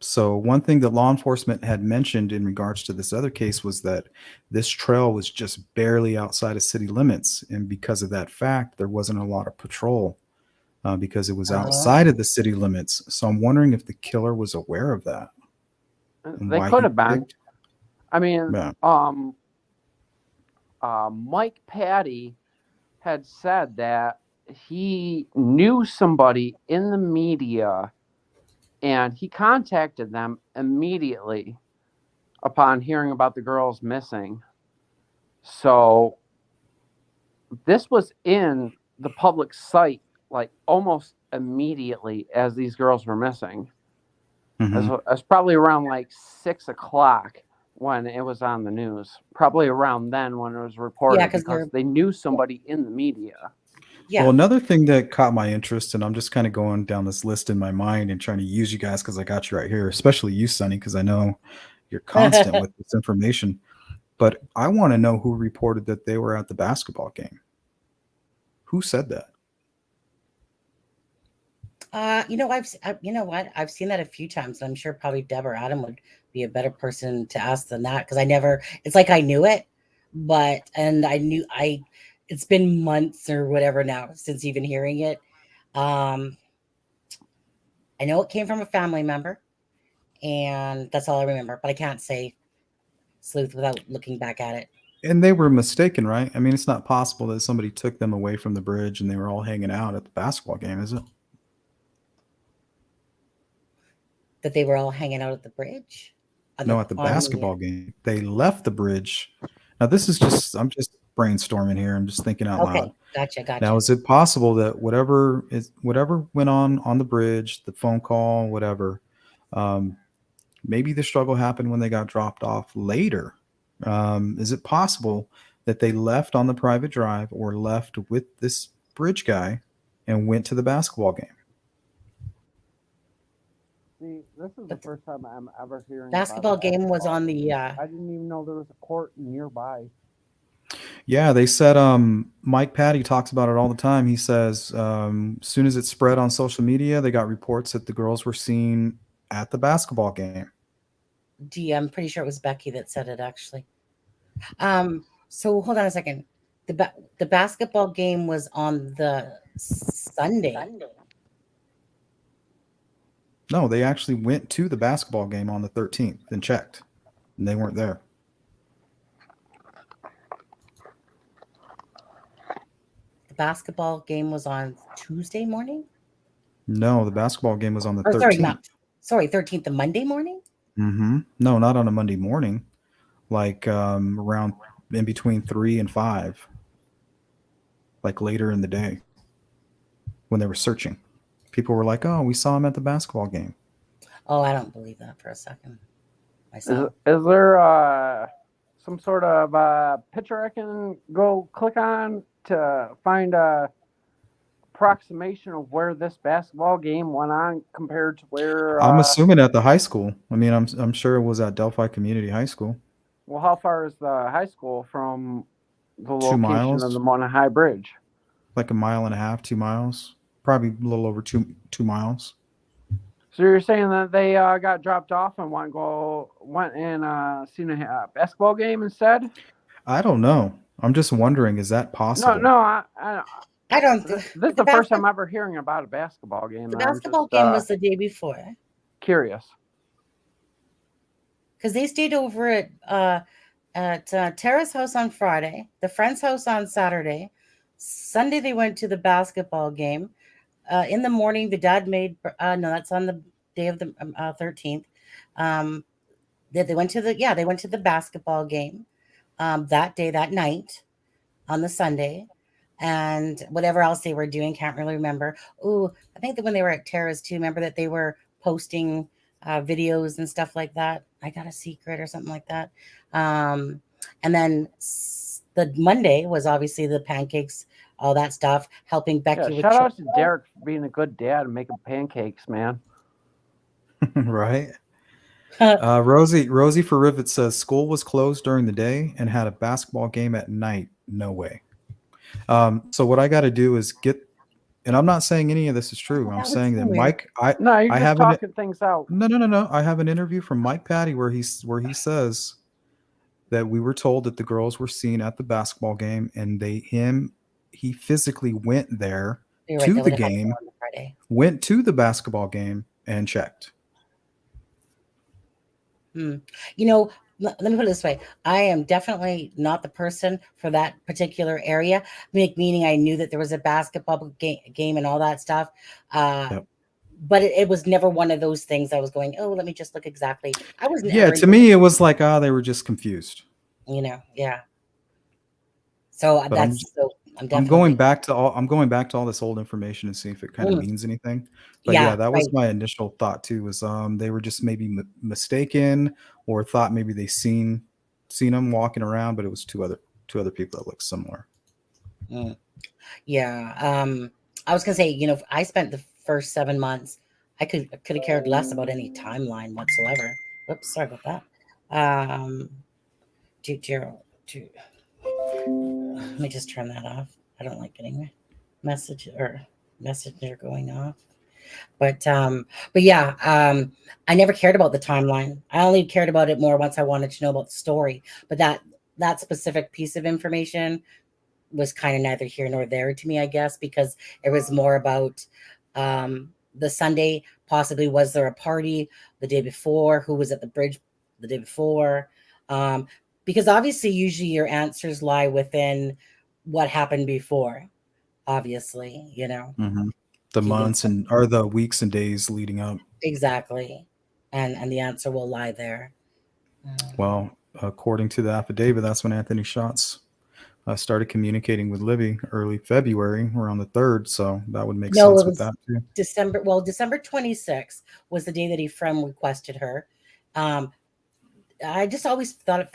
[SPEAKER 2] So one thing that law enforcement had mentioned in regards to this other case was that this trail was just barely outside of city limits, and because of that fact, there wasn't a lot of patrol. Because it was outside of the city limits. So I'm wondering if the killer was aware of that.
[SPEAKER 3] They could have been. I mean, Mike Patty had said that he knew somebody in the media and he contacted them immediately upon hearing about the girls missing. So this was in the public site like almost immediately as these girls were missing.
[SPEAKER 2] Mm-hmm.
[SPEAKER 3] It was probably around like 6 o'clock when it was on the news. Probably around then when it was reported, because they knew somebody in the media.
[SPEAKER 2] Yeah. Well, another thing that caught my interest, and I'm just kind of going down this list in my mind and trying to use you guys because I got you right here, especially you, Sonny, because I know you're constant with this information. But I want to know who reported that they were at the basketball game. Who said that?
[SPEAKER 1] I've seen that a few times. I'm sure probably Deb or Adam would be a better person to ask than that, because it's like I knew it, it's been months or whatever now since even hearing it. I know it came from a family member, and that's all I remember, but I can't say sleuth without looking back at it.
[SPEAKER 2] And they were mistaken, right? I mean, it's not possible that somebody took them away from the bridge and they were all hanging out at the basketball game, is it?
[SPEAKER 1] That they were all hanging out at the bridge?
[SPEAKER 2] At the basketball game. They left the bridge. Now, I'm just brainstorming here. I'm just thinking out loud.
[SPEAKER 1] Gotcha.
[SPEAKER 2] Now, is it possible that whatever went on the bridge, the phone call, whatever, maybe the struggle happened when they got dropped off later? Is it possible that they left on the private drive or left with this bridge guy and went to the basketball game?
[SPEAKER 3] See, this is the first time I'm ever hearing
[SPEAKER 1] basketball game was on the
[SPEAKER 3] I didn't even know there was a court nearby.
[SPEAKER 2] Yeah, they said Mike Patty talks about it all the time. He says as soon as it spread on social media, they got reports that the girls were seen at the basketball game.
[SPEAKER 1] I'm pretty sure it was Becky that said it, actually. So hold on a second. The basketball game was on the Sunday.
[SPEAKER 2] No, they actually went to the basketball game on the 13th and checked, and they weren't there.
[SPEAKER 1] The basketball game was on Tuesday morning?
[SPEAKER 2] No, the basketball game was on the 13th.
[SPEAKER 1] Sorry, 13th, the Monday morning?
[SPEAKER 2] Mm-hmm. No, not on a Monday morning. Like around in between 3 and 5. Like later in the day when they were searching. People were like, oh, we saw him at the basketball game.
[SPEAKER 1] Oh, I don't believe that for a second myself.
[SPEAKER 3] Is there some sort of picture I can go click on to find a approximation of where this basketball game went on compared to where?
[SPEAKER 2] I'm assuming at the high school. I mean, I'm sure it was at Delphi Community High School.
[SPEAKER 3] Well, how far is the high school from the
[SPEAKER 2] 2
[SPEAKER 3] location of
[SPEAKER 2] miles,
[SPEAKER 3] the Mona High Bridge?
[SPEAKER 2] like a mile and a half, 2 miles, probably a little over 2 miles.
[SPEAKER 3] So you're saying that they got dropped off and went and seen a basketball game instead?
[SPEAKER 2] I don't know. I'm just wondering, is that
[SPEAKER 3] No,
[SPEAKER 2] possible?
[SPEAKER 3] no.
[SPEAKER 1] I don't.
[SPEAKER 3] This is
[SPEAKER 1] The
[SPEAKER 3] the first
[SPEAKER 1] basket,
[SPEAKER 3] time ever hearing about a basketball game.
[SPEAKER 1] the
[SPEAKER 3] And I'm
[SPEAKER 1] basketball
[SPEAKER 3] just
[SPEAKER 1] game was the day before
[SPEAKER 3] curious.
[SPEAKER 1] because they stayed over at Tara's house on Friday, the friend's house on Saturday. Sunday they went to the basketball game. In the morning, the dad made no, that's on the day of the 13th. They went to the basketball game that day, that night on the Sunday, and whatever else they were doing, can't really remember. Oh, I think that when they were at Tara's too, remember that they were posting videos and stuff like that. I got a secret or something like that. And then the Monday was obviously the pancakes, all that stuff, helping Becky
[SPEAKER 3] Yeah,
[SPEAKER 1] with
[SPEAKER 3] shout out to
[SPEAKER 1] chores.
[SPEAKER 3] Derek for being a good dad and making pancakes, man.
[SPEAKER 2] Right. Rosie for Rivet says school was closed during the day and had a basketball game at night. No way. So what I got to do is get, and I'm not saying any of this is true. I'm
[SPEAKER 1] That was
[SPEAKER 2] saying
[SPEAKER 1] so
[SPEAKER 2] that
[SPEAKER 1] weird.
[SPEAKER 2] Mike, I
[SPEAKER 3] No, you're
[SPEAKER 2] I
[SPEAKER 3] just
[SPEAKER 2] have an
[SPEAKER 3] talking things out.
[SPEAKER 2] no. I have an interview from Mike Patty where he says that we were told that the girls were seen at the basketball game and he physically went there
[SPEAKER 1] You're right.
[SPEAKER 2] to
[SPEAKER 1] That
[SPEAKER 2] the
[SPEAKER 1] would have happened
[SPEAKER 2] game,
[SPEAKER 1] on the Friday.
[SPEAKER 2] went to the basketball game and checked.
[SPEAKER 1] You know, let me put it this way. I am definitely not the person for that particular area. Meaning I knew that there was a basketball game and all that stuff.
[SPEAKER 2] Yep.
[SPEAKER 1] But it was never one of those things I was going, oh, let me just look exactly. I was
[SPEAKER 2] Yeah,
[SPEAKER 1] never,
[SPEAKER 2] to me it was like, they were just confused.
[SPEAKER 1] yeah. So
[SPEAKER 2] But
[SPEAKER 1] I'm
[SPEAKER 2] I'm
[SPEAKER 1] definitely,
[SPEAKER 2] I'm going back to all this old information and see if it kind of
[SPEAKER 1] Mm,
[SPEAKER 2] means anything. But yeah,
[SPEAKER 1] yeah,
[SPEAKER 2] that was
[SPEAKER 1] right.
[SPEAKER 2] my initial thought too. Was they were just maybe mistaken, or thought maybe they seen them walking around, but it was two other people that looked similar.
[SPEAKER 1] Mm, yeah. I was gonna say, if I spent the first 7 months, I could have cared less about any timeline whatsoever. Whoops, sorry about that. Um, do, do, do, let me just turn that off. I don't like getting messenger going off. But yeah, I never cared about the timeline. I only cared about it more once I wanted to know about the story. But that specific piece of information was kind of neither here nor there to me, I guess, because it was more about the Sunday. Possibly was there a party the day before? Who was at the bridge the day before? Um, because obviously, usually your answers lie within what happened before. Obviously,
[SPEAKER 2] Mm-hmm. The
[SPEAKER 1] Keegan.
[SPEAKER 2] months or the weeks and days leading up.
[SPEAKER 1] Exactly. And the answer will lie there.
[SPEAKER 2] Well, according to the affidavit, that's when Anthony Schatz started communicating with Libby early February, around the 3rd. So that would make
[SPEAKER 1] No, it
[SPEAKER 2] sense with
[SPEAKER 1] was
[SPEAKER 2] that too.
[SPEAKER 1] December 26th was the day that Ephraim requested her. Um, I just always thought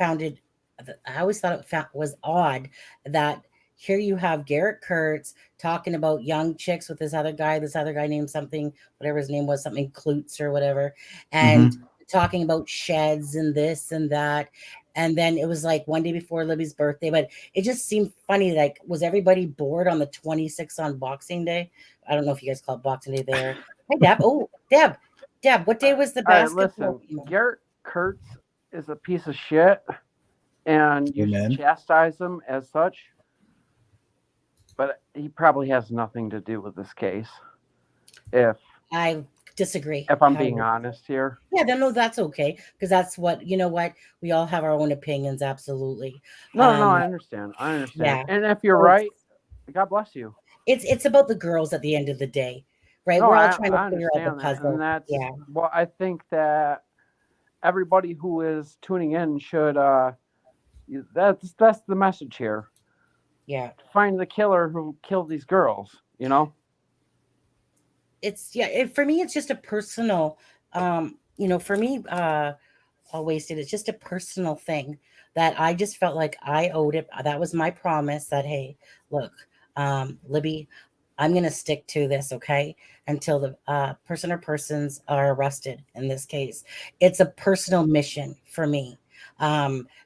[SPEAKER 1] was odd that here you have Garrett Kurtz talking about young chicks with this other guy named something, whatever his name was, something Klutz or whatever, and
[SPEAKER 2] Mm-hmm.
[SPEAKER 1] talking about sheds and this and that. And then it was like one day before Libby's birthday, but it just seemed funny. Like, was everybody bored on the 26th on Boxing Day? I don't know if you guys call it Boxing Day there. Hey, Deb. Oh, Deb, what day was the
[SPEAKER 3] All right,
[SPEAKER 1] basketball?
[SPEAKER 3] listen. Garrett Kurtz is a piece of shit, and you should
[SPEAKER 2] Amen.
[SPEAKER 3] chastise him as such. But he probably has nothing to do with this case. If
[SPEAKER 1] I disagree.
[SPEAKER 3] I'm being honest here.
[SPEAKER 1] Yeah, no, that's okay because that's what we all have our own opinions. Absolutely.
[SPEAKER 3] No, I understand.
[SPEAKER 1] Yeah.
[SPEAKER 3] And if you're
[SPEAKER 1] So
[SPEAKER 3] right, God bless you.
[SPEAKER 1] it's about the girls at the end of the day, right?
[SPEAKER 3] No,
[SPEAKER 1] We're all trying to
[SPEAKER 3] I
[SPEAKER 1] figure out the
[SPEAKER 3] understand that, and
[SPEAKER 1] puzzle.
[SPEAKER 3] that's
[SPEAKER 1] Yeah.
[SPEAKER 3] well. I think that everybody who is tuning in should. That's the message here.
[SPEAKER 1] Yeah.
[SPEAKER 3] Find the killer who killed these girls.
[SPEAKER 1] For me it's just a personal for me, I'll waste it. It's just a personal thing. that I just felt like I owed it. That was my promise that, hey, look, Libby, I'm going to stick to this, okay, until the person or persons are arrested in this case. It's a personal mission for me.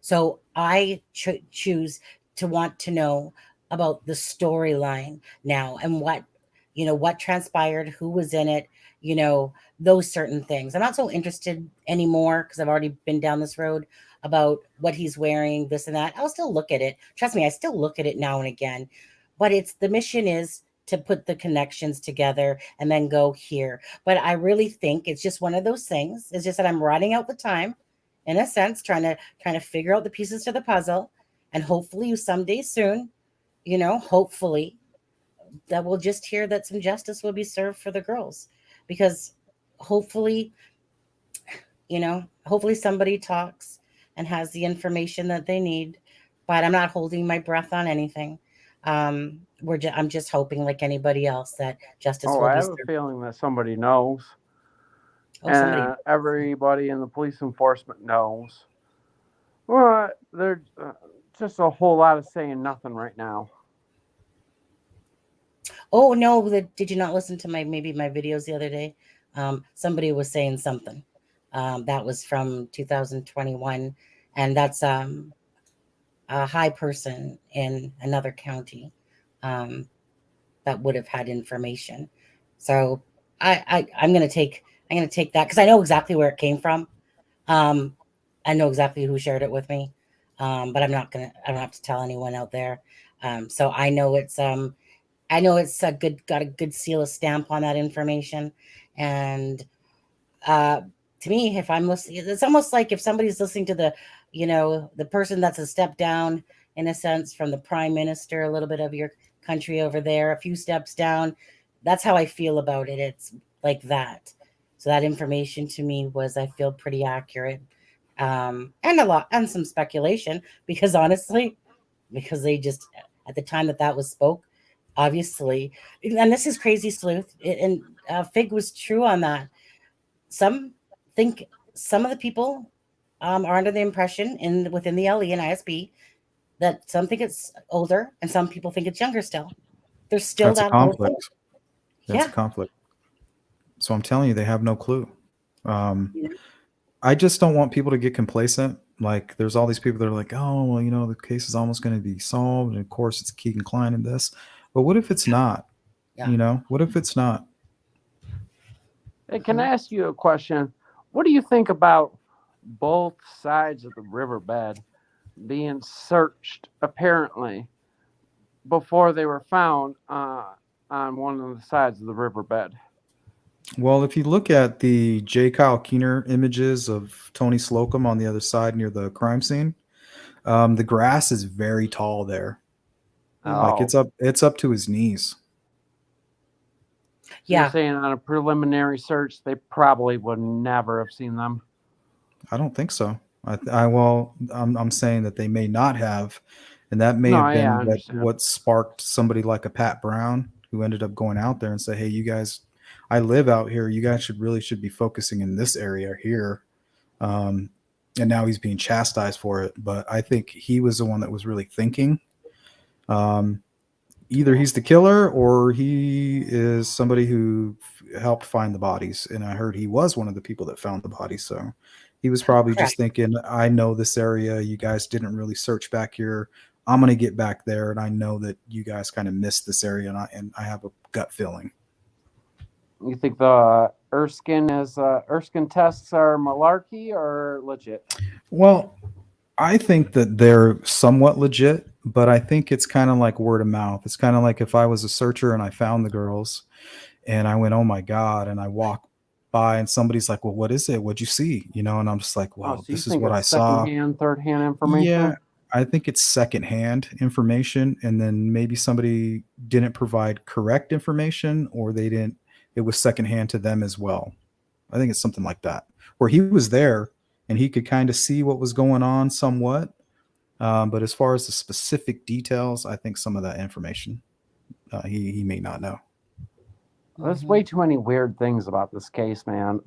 [SPEAKER 1] So I choose to want to know about the storyline now and what transpired, who was in it, you know, those certain things. I'm not so interested anymore because I've already been down this road about what he's wearing, this and that. I'll still look at it. Trust me, I still look at it now and again. But it's the mission is to put the connections together and then go here. But I really think it's just one of those things. It's just that I'm running out the time, in a sense, trying to figure out the pieces to the puzzle, and hopefully someday soon, hopefully that we'll just hear that some justice will be served for the girls, because hopefully, hopefully somebody talks and has the information that they need. But I'm not holding my breath on anything. I'm just hoping, like anybody else, that justice
[SPEAKER 3] Oh,
[SPEAKER 1] will
[SPEAKER 3] I
[SPEAKER 1] be
[SPEAKER 3] have a
[SPEAKER 1] served.
[SPEAKER 3] feeling that somebody knows,
[SPEAKER 1] Oh, somebody.
[SPEAKER 3] and everybody in the police enforcement knows. Well, there's just a whole lot of saying nothing right now.
[SPEAKER 1] Oh no, did you not listen to my videos the other day? Somebody was saying something. That was from 2021, and that's a high person in another county um, that would have had information. So I'm gonna take that because I know exactly where it came from. Um, I know exactly who shared it with me, but I don't have to tell anyone out there. So I know it's got a good seal of stamp on that information. And uh, to me, if I'm listening, it's almost like if somebody's listening to the person that's a step down, in a sense, from the prime minister, a little bit of your country over there, a few steps down. That's how I feel about it. It's like that. So that information to me was, I feel, pretty accurate. And a lot, and some speculation, because honestly, because they just, at the time that was spoke, obviously, and this is crazy, sleuth, and Fig was true on that. Some think, some of the people are under the impression within the LE and ISB that some think it's older and some people think it's younger still. There's still
[SPEAKER 2] That's a
[SPEAKER 1] that whole thing.
[SPEAKER 2] conflict. That's
[SPEAKER 1] Yeah.
[SPEAKER 2] a conflict. So I'm telling you, they have no clue. Um,
[SPEAKER 1] Yeah.
[SPEAKER 2] I just don't want people to get complacent. Like, there's all these people that are like, oh, well, the case is almost going to be solved. And of course, it's Keegan Klein and this. But what if it's not?
[SPEAKER 1] Yeah.
[SPEAKER 2] What if it's not?
[SPEAKER 3] Hey, can I ask you a question? What do you think about both sides of the riverbed being searched, apparently, before they were found on one of the sides of the riverbed?
[SPEAKER 2] Well, if you look at the J. Kyle Keener images of Tony Slocum on the other side near the crime scene, the grass is very tall there. Like,
[SPEAKER 3] Oh,
[SPEAKER 2] it's up to his knees.
[SPEAKER 3] so you're
[SPEAKER 1] Yeah.
[SPEAKER 3] saying on a preliminary search, they probably would never have seen them?
[SPEAKER 2] I don't think so. I'm saying that they may not have, and that may
[SPEAKER 3] No,
[SPEAKER 2] have
[SPEAKER 3] yeah, I
[SPEAKER 2] been
[SPEAKER 3] understand.
[SPEAKER 2] what sparked somebody like a Pat Brown, who ended up going out there and say, "Hey, you guys, I live out here. You guys should be focusing in this area here." Um, and now he's being chastised for it. But I think he was the one that was really thinking. Um, Either he's the killer or he is somebody who helped find the bodies. And I heard he was one of the people that found the bodies. So he was probably just
[SPEAKER 1] Correct.
[SPEAKER 2] thinking, I know this area. You guys didn't really search back here. I'm going to get back there. And I know that you guys kind of missed this area. And I have a gut feeling.
[SPEAKER 3] You think the Erskine tests are malarkey or legit?
[SPEAKER 2] Well, I think that they're somewhat legit, but I think it's kind of like word of mouth. It's kind of like if I was a searcher and I found the girls and I went, oh my God, and I walk by and somebody's like, well, what is it? What'd you see? And I'm just like,
[SPEAKER 3] Oh,
[SPEAKER 2] well,
[SPEAKER 3] so you
[SPEAKER 2] this is
[SPEAKER 3] think
[SPEAKER 2] what I
[SPEAKER 3] it's
[SPEAKER 2] saw.
[SPEAKER 3] secondhand, third-hand
[SPEAKER 2] Yeah,
[SPEAKER 3] information?
[SPEAKER 2] I think it's secondhand information. And then maybe somebody didn't provide correct information or it was secondhand to them as well. I think it's something like that, where he was there and he could kind of see what was going on somewhat. But as far as the specific details, I think some of that information he may not know.
[SPEAKER 3] There's
[SPEAKER 1] Hmm.
[SPEAKER 3] way too many weird things about this case, man.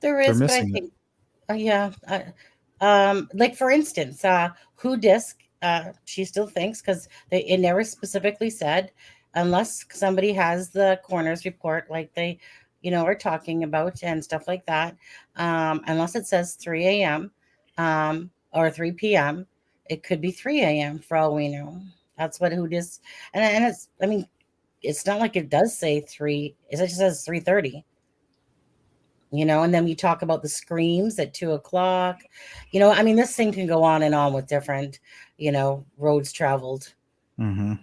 [SPEAKER 1] There
[SPEAKER 2] They're
[SPEAKER 1] is, but I
[SPEAKER 2] missing it.
[SPEAKER 1] think, yeah, Like for instance, who disc, she still thinks, because it never specifically said, unless somebody has the coroner's report, like they, are talking about and stuff like that. Unless it says 3 a.m. Or 3 p.m., it could be 3 a.m. for all we know. That's what who disc, and it's, I mean, it's not like it does say three. It just says 3:30. And then we talk about the screams at 2 o'clock. I mean, this thing can go on and on with different, roads traveled.
[SPEAKER 2] Mm-hmm.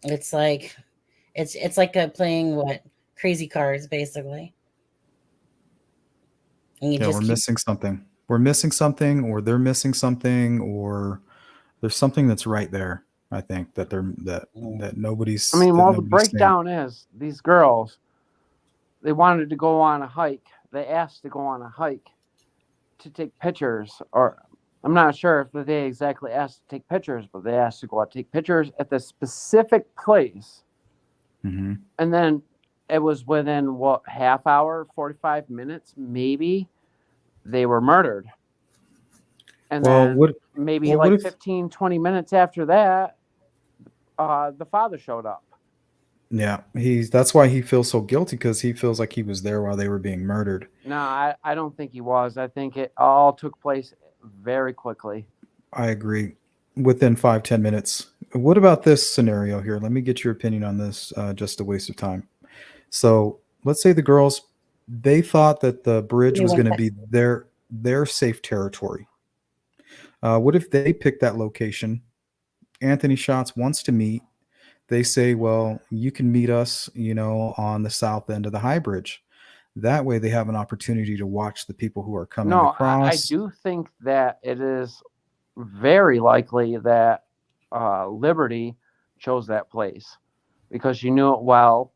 [SPEAKER 1] It's like, it's like playing what, crazy cars, basically. And you
[SPEAKER 2] Yeah, we're
[SPEAKER 1] just keep,
[SPEAKER 2] missing something. We're missing something, or they're missing something, or there's something that's right there. I think that they're that
[SPEAKER 1] mm,
[SPEAKER 2] that
[SPEAKER 3] I
[SPEAKER 2] nobody's
[SPEAKER 3] mean,
[SPEAKER 2] that
[SPEAKER 3] well, the
[SPEAKER 2] nobody's saying.
[SPEAKER 3] breakdown is these girls, they wanted to go on a hike. They asked to go on a hike to take pictures, or I'm not sure if they exactly asked to take pictures, but they asked to go out to take pictures at the specific place.
[SPEAKER 2] Mm-hmm.
[SPEAKER 3] And then it was within what, half hour, 45 minutes, maybe they were murdered. And
[SPEAKER 2] Well,
[SPEAKER 3] then
[SPEAKER 2] what?
[SPEAKER 3] maybe
[SPEAKER 2] Well, what
[SPEAKER 3] like
[SPEAKER 2] if?
[SPEAKER 3] 15, 20 minutes after that, the father showed up.
[SPEAKER 2] Yeah, that's why he feels so guilty, because he feels like he was there while they were being murdered.
[SPEAKER 3] No, I don't think he was. I think it all took place very quickly.
[SPEAKER 2] I agree. Within 5-10 minutes. What about this scenario here? Let me get your opinion on this. Just a waste of time. So let's say the girls, they thought that the
[SPEAKER 1] give
[SPEAKER 2] bridge
[SPEAKER 1] me
[SPEAKER 2] was
[SPEAKER 1] one
[SPEAKER 2] going to
[SPEAKER 1] second.
[SPEAKER 2] be their safe territory. What if they pick that location? Anthony Schatz wants to meet. They say, well, you can meet us, on the south end of the high bridge. That way they have an opportunity to watch the people who are coming
[SPEAKER 3] No, I
[SPEAKER 2] across.
[SPEAKER 3] do think that it is very likely that Liberty chose that place because she knew it well,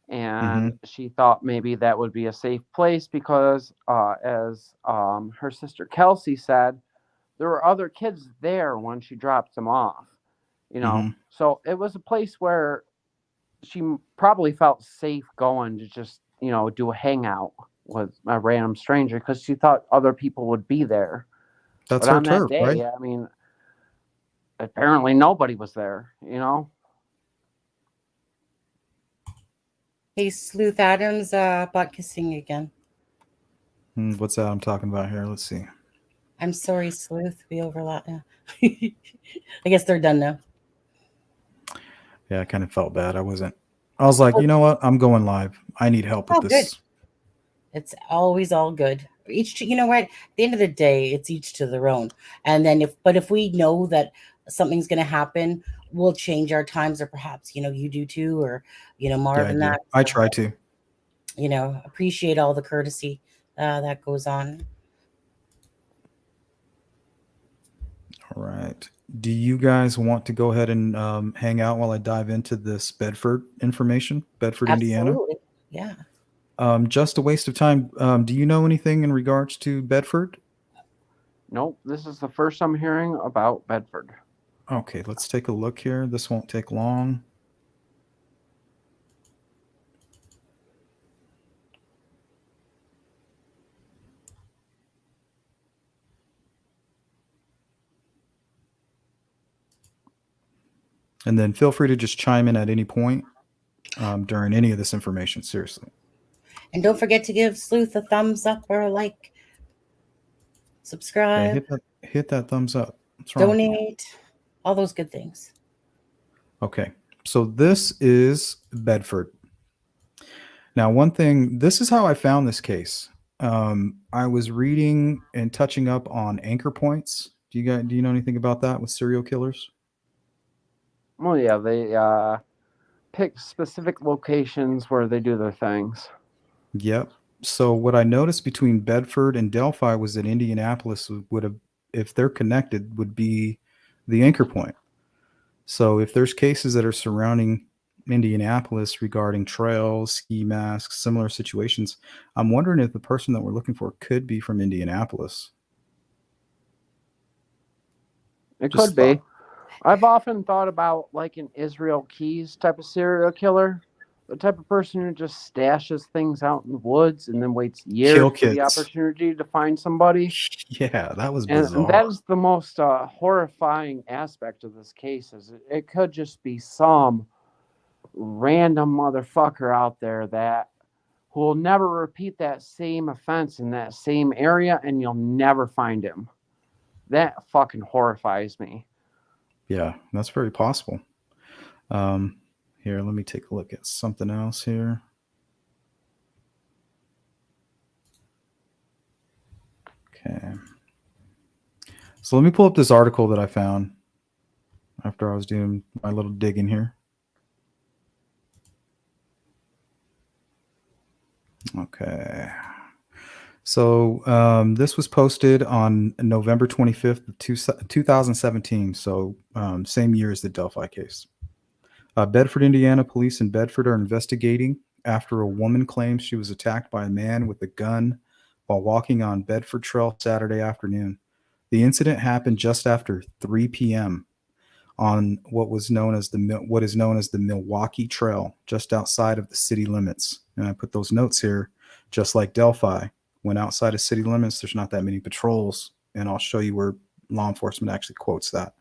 [SPEAKER 2] Hmm.
[SPEAKER 3] and she thought maybe that would be a safe place because, as her sister Kelsey said, there were other kids there when she dropped them off.
[SPEAKER 2] Hmm.
[SPEAKER 3] So it was a place where she probably felt safe going to just do a hangout with a random stranger because she thought other people would be there.
[SPEAKER 2] That's
[SPEAKER 3] But
[SPEAKER 2] her
[SPEAKER 3] on that
[SPEAKER 2] turf, right?
[SPEAKER 3] day, I mean, apparently nobody was there.
[SPEAKER 1] Hey, Sleuth Adams, butt kissing again.
[SPEAKER 2] What's that I'm talking about here? Let's see.
[SPEAKER 1] I'm sorry, Sleuth. We overlap. I guess they're done now.
[SPEAKER 2] Yeah, I kind of felt bad. I was like,
[SPEAKER 1] Oh,
[SPEAKER 2] you know what? I'm going live. I need help with
[SPEAKER 1] oh, good.
[SPEAKER 2] this.
[SPEAKER 1] It's always all good. You know what? At the end of the day, it's each to their own. And then if we know that something's going to happen, we'll change our times, or perhaps, you do too, or,
[SPEAKER 2] Yeah, I
[SPEAKER 1] Marvin,
[SPEAKER 2] do.
[SPEAKER 1] that.
[SPEAKER 2] I
[SPEAKER 1] So,
[SPEAKER 2] try to.
[SPEAKER 1] appreciate all the courtesy that goes on.
[SPEAKER 2] All right. Do you guys want to go ahead and hang out while I dive into this Bedford information? Bedford, Indiana.
[SPEAKER 1] Absolutely. Yeah.
[SPEAKER 2] Just a waste of time. Do you know anything in regards to Bedford?
[SPEAKER 3] Nope, this is the first I'm hearing about Bedford.
[SPEAKER 2] Okay, let's take a look here. This won't take long. And then feel free to just chime in at any point during any of this information. Seriously.
[SPEAKER 1] And don't forget to give Sleuth a thumbs up or a like,
[SPEAKER 2] Yeah,
[SPEAKER 1] subscribe,
[SPEAKER 2] hit that thumbs up. What's wrong with you?
[SPEAKER 1] donate, all those good things.
[SPEAKER 2] Okay, so this is Bedford. Now, one thing, this is how I found this case. I was reading and touching up on anchor points. Do you know anything about that with serial killers?
[SPEAKER 3] Well, yeah, they pick specific locations where they do their things.
[SPEAKER 2] Yep. So what I noticed between Bedford and Delphi was that Indianapolis would have, if they're connected, would be the anchor point. So if there's cases that are surrounding Indianapolis regarding trails, ski masks, similar situations, I'm wondering if the person that we're looking for could be from Indianapolis.
[SPEAKER 3] It
[SPEAKER 2] Just
[SPEAKER 3] could
[SPEAKER 2] a
[SPEAKER 3] be.
[SPEAKER 2] thought.
[SPEAKER 3] I've often thought about like an Israel Keys type of serial killer. the type of person who just stashes things out in the woods and then waits years
[SPEAKER 2] Kill
[SPEAKER 3] for the
[SPEAKER 2] kids.
[SPEAKER 3] opportunity to find somebody.
[SPEAKER 2] Yeah, that was
[SPEAKER 3] And
[SPEAKER 2] bizarre.
[SPEAKER 3] that is the most horrifying aspect of this case. Is it could just be some random motherfucker out there that who will never repeat that same offense in that same area, and you'll never find him. That fucking horrifies me.
[SPEAKER 2] Yeah, that's very possible. Here, let me take a look at something else here. Okay. So let me pull up this article that I found after I was doing my little digging here. Okay. So this was posted on November 25th, 2017. So same year as the Delphi case. Bedford, Indiana police in Bedford are investigating after a woman claims she was attacked by a man with a gun while walking on Bedford Trail Saturday afternoon. The incident happened just after 3 p.m. on what is known as the Milwaukee Trail, just outside of the city limits. And I put those notes here, just like Delphi. When outside of city limits, there's not that many patrols, and I'll show you where law enforcement actually quotes that.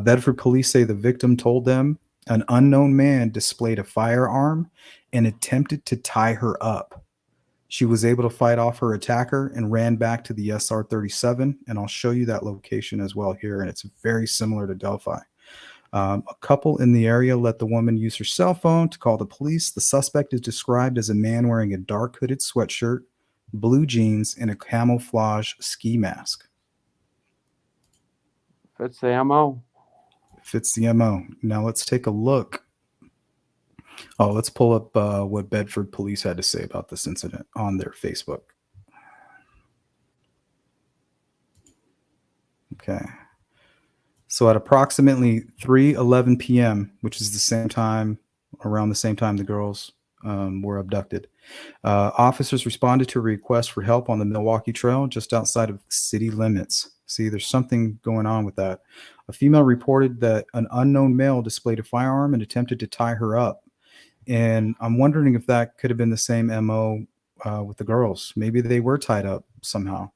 [SPEAKER 2] Bedford police say the victim told them an unknown man displayed a firearm and attempted to tie her up. She was able to fight off her attacker and ran back to the SR-37, and I'll show you that location as well here, and it's very similar to Delphi. A couple in the area let the woman use her cell phone to call the police. The suspect is described as a man wearing a dark hooded sweatshirt, blue jeans, and a camouflage ski mask.
[SPEAKER 3] Fits the MO.
[SPEAKER 2] Fits the MO. Now let's take a look. Oh, let's pull up what Bedford police had to say about this incident on their Facebook. Okay. So at approximately 3:11 p.m., which is around the same time the girls were abducted, officers responded to a request for help on the Milwaukee Trail just outside of city limits. See, there's something going on with that. A female reported that an unknown male displayed a firearm and attempted to tie her up. And I'm wondering if that could have been the same MO with the girls. Maybe they were tied up somehow.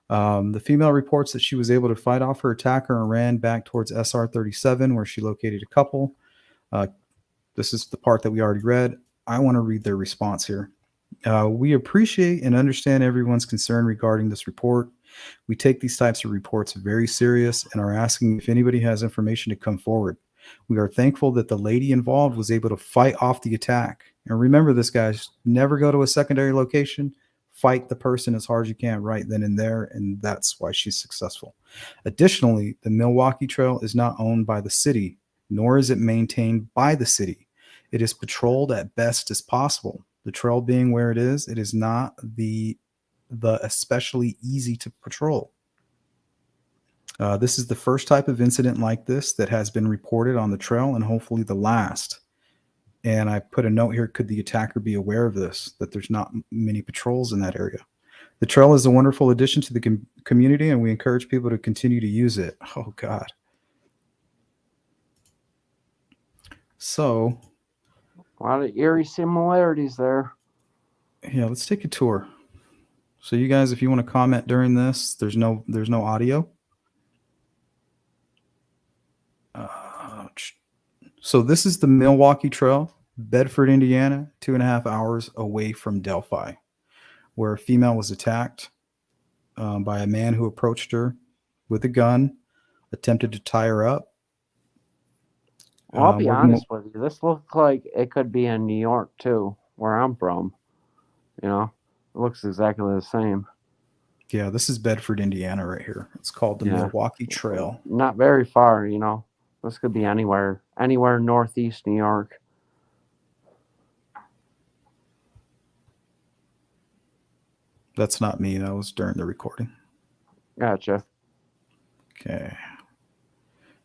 [SPEAKER 2] The female reports that she was able to fight off her attacker and ran back towards SR-37, where she located a couple. This is the part that we already read. I want to read their response here. We appreciate and understand everyone's concern regarding this report. We take these types of reports very serious and are asking if anybody has information to come forward. We are thankful that the lady involved was able to fight off the attack. And remember this, guys, never go to a secondary location. Fight the person as hard as you can right then and there, and that's why she's successful. Additionally, the Milwaukee Trail is not owned by the city, nor is it maintained by the city. It is patrolled at best as possible. The trail being where it is not the especially easy to patrol. This is the first type of incident like this that has been reported on the trail, and hopefully the last. And I put a note here, could the attacker be aware of this, that there's not many patrols in that area? The trail is a wonderful addition to the community, and we encourage people to continue to use it. Oh, God. So,
[SPEAKER 3] A lot of eerie similarities there.
[SPEAKER 2] yeah, let's take a tour. So you guys, if you want to comment during this, there's no audio. So this is the Milwaukee Trail, Bedford, Indiana, 2.5 hours away from Delphi, where a female was attacked by a man who approached her with a gun, attempted to tie her up.
[SPEAKER 3] Well, I'll be honest with you. This looks like it could be in New York, too, where I'm from. You know, it looks exactly the same.
[SPEAKER 2] Yeah, this is Bedford, Indiana right here. It's called the Milwaukee Trail.
[SPEAKER 3] Not very far, you know. This could be anywhere northeast New York.
[SPEAKER 2] That's not me. That was during the recording.
[SPEAKER 3] Gotcha.
[SPEAKER 2] Okay.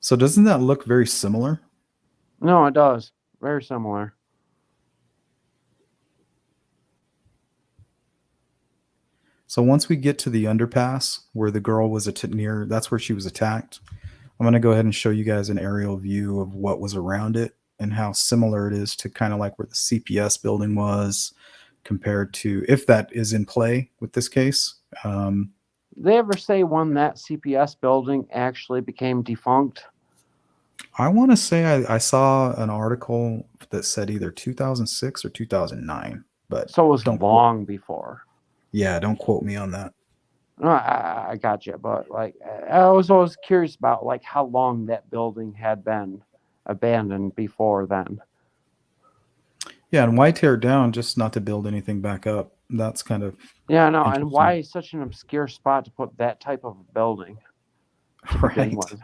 [SPEAKER 2] So doesn't that look very similar?
[SPEAKER 3] No, it does. Very similar.
[SPEAKER 2] So once we get to the underpass where the girl was that's where she was attacked. I'm going to go ahead and show you guys an aerial view of what was around it. and how similar it is to kind of like where the CPS building was compared to, if that is in play with this case.
[SPEAKER 3] They ever say when that CPS building actually became defunct?
[SPEAKER 2] I want to say I saw an article that said either 2006 or 2009, but
[SPEAKER 3] So it was
[SPEAKER 2] don't
[SPEAKER 3] long before.
[SPEAKER 2] don't quote me on that.
[SPEAKER 3] No, I got you, but like I was always curious about like how long that building had been abandoned before then.
[SPEAKER 2] Yeah, and why tear it down just not to build anything back up? That's kind of
[SPEAKER 3] Yeah, no, and
[SPEAKER 2] interesting.
[SPEAKER 3] why such an obscure spot to put that type of building to begin
[SPEAKER 2] Right.
[SPEAKER 3] with?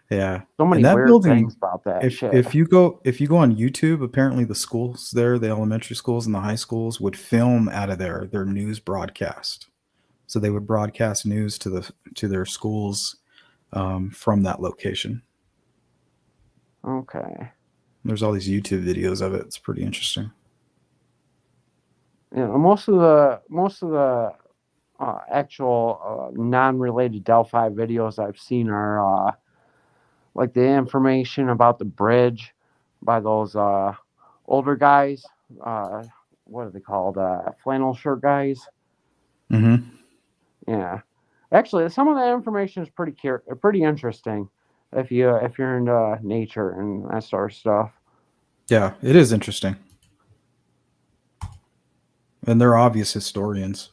[SPEAKER 2] Yeah.
[SPEAKER 3] So many
[SPEAKER 2] And that
[SPEAKER 3] weird
[SPEAKER 2] building,
[SPEAKER 3] things about that
[SPEAKER 2] if
[SPEAKER 3] shit.
[SPEAKER 2] if you go on YouTube, apparently the schools there, the elementary schools and the high schools would film out of their news broadcast. So they would broadcast news to their schools from that location.
[SPEAKER 3] Okay.
[SPEAKER 2] There's all these YouTube videos of it. It's pretty interesting.
[SPEAKER 3] You know, most of the actual non-related Delphi videos I've seen are like the information about the bridge by those older guys. What are they called? Flannel shirt guys.
[SPEAKER 2] Mm-hmm.
[SPEAKER 3] Yeah, actually, some of that information is pretty interesting if you're into nature and that sort of stuff.
[SPEAKER 2] Yeah, it is interesting. And they're obvious historians.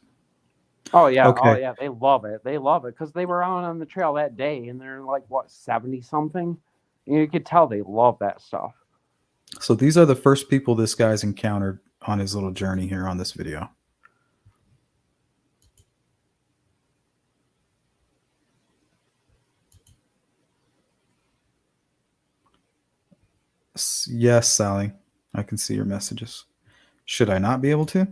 [SPEAKER 3] Oh
[SPEAKER 2] Okay.
[SPEAKER 3] yeah, they love it. They love it because they were out on the trail that day, and they're like what 70 something. You could tell they love that stuff.
[SPEAKER 2] So these are the first people this guy's encountered on his little journey here on this video. Yes, Sally. I can see your messages. Should I not be able to?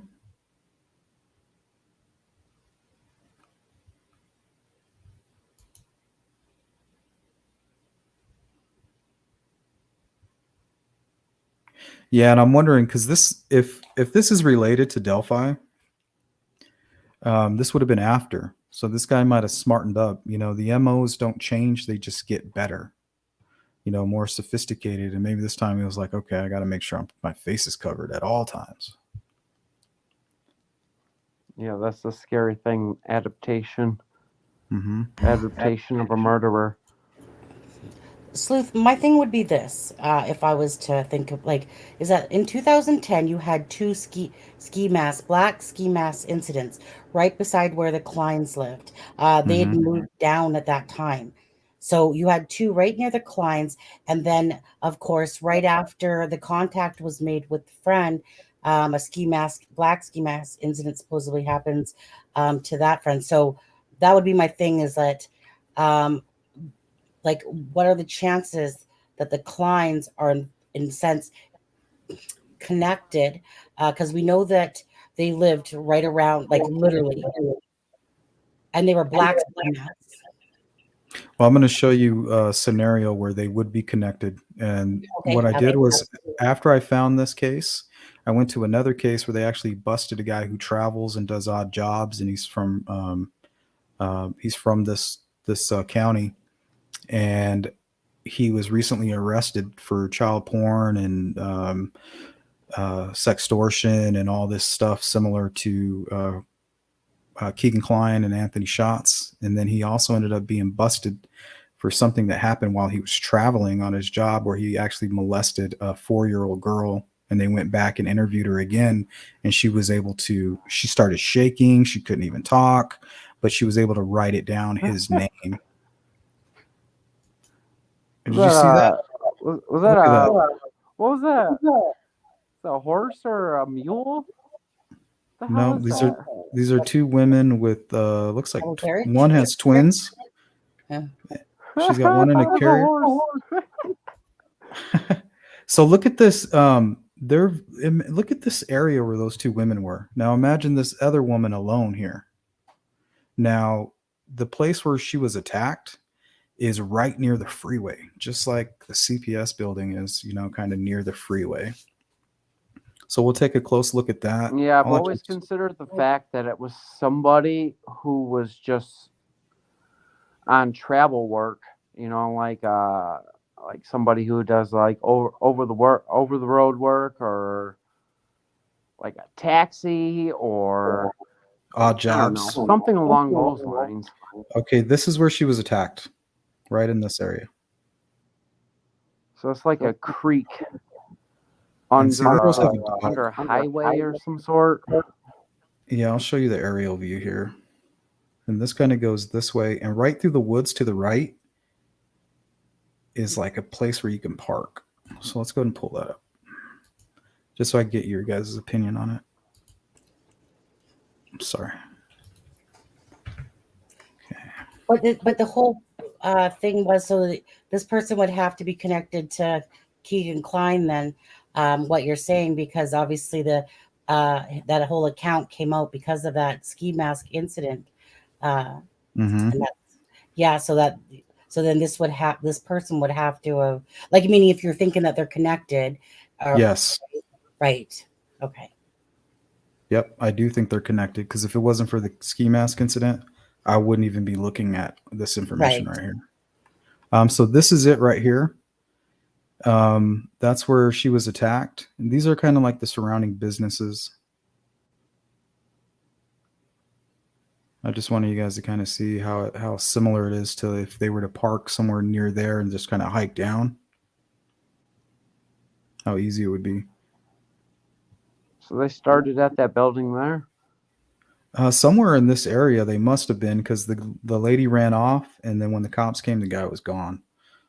[SPEAKER 2] Yeah, and I'm wondering because if this is related to Delphi, this would have been after. So this guy might have smartened up. You know, the MOs don't change; they just get better. You know, more sophisticated. And maybe this time he was like, okay, I got to make sure my face is covered at all times.
[SPEAKER 3] Yeah, that's the scary thing. Adaptation
[SPEAKER 2] Mm-hmm.
[SPEAKER 3] of a murderer.
[SPEAKER 1] Sleuth, my thing would be this: if I was to think of like, is that in 2010 you had two black ski mask incidents right beside where the Kleins lived. They had
[SPEAKER 2] Mm-hmm.
[SPEAKER 1] moved down at that time, so you had two right near the Kleins, and then of course right after the contact was made with the friend, a black ski mask incident supposedly happens to that friend. So that would be my thing: is that. Like, what are the chances that the Kleins are in a sense connected? Because we know that they lived right around, like literally, and they were black masks.
[SPEAKER 2] Well, I'm going to show you a scenario where they would be connected. And what I did was, after I found this case, I went to another case where they actually busted a guy who travels and does odd jobs, and he's from this county, and he was recently arrested for child porn and sextortion and all this stuff similar to Keegan Kline and Anthony Schatz. And then he also ended up being busted for something that happened while he was traveling on his job, where he actually molested a 4-year-old girl. And they went back and interviewed her again, and she started shaking. She couldn't even talk, but she was able to write it down, his name. Did you see that?
[SPEAKER 3] Was that what was that? A horse or a mule?
[SPEAKER 2] No, these are two women with looks like one has twins.
[SPEAKER 1] Yeah.
[SPEAKER 2] She's got one in a carriage. So look at this. Look at this area where those two women were. Now imagine this other woman alone here. Now the place where she was attacked is right near the freeway, just like the CPS building is, kind of near the freeway. So we'll take a close look at that.
[SPEAKER 3] Yeah, I've always considered the fact that it was somebody who was just on travel work, like like somebody who does like over the road work, or like a taxi, or
[SPEAKER 2] Odd
[SPEAKER 3] I don't know,
[SPEAKER 2] jobs.
[SPEAKER 3] something along those lines.
[SPEAKER 2] Okay, this is where she was attacked, right in this area.
[SPEAKER 3] So it's like a creek
[SPEAKER 2] And see, that girl's
[SPEAKER 3] under
[SPEAKER 2] having a
[SPEAKER 3] under a highway or some sort.
[SPEAKER 2] Yeah, I'll show you the aerial view here. And this kind of goes this way, and right through the woods to the right is like a place where you can park. So let's go ahead and pull that up, just so I get your guys' opinion on it. I'm sorry.
[SPEAKER 1] But the whole thing was so that this person would have to be connected to Keegan Klein. Then, what you're saying, because obviously that whole account came out because of that ski mask incident.
[SPEAKER 2] Mm-hmm.
[SPEAKER 1] And that's, yeah, so then this person would have to have, like, meaning if you're thinking that they're connected,
[SPEAKER 2] Yes.
[SPEAKER 1] right? Okay.
[SPEAKER 2] Yep, I do think they're connected, because if it wasn't for the ski mask incident, I wouldn't even be looking at this information
[SPEAKER 1] Right.
[SPEAKER 2] right here. So this is it right here. That's where she was attacked. And these are kind of like the surrounding businesses. I just wanted you guys to kind of see how similar it is to if they were to park somewhere near there and just kind of hike down. How easy it would be.
[SPEAKER 3] So they started at that building there.
[SPEAKER 2] Somewhere in this area they must have been, because the lady ran off, and then when the cops came, the guy was gone.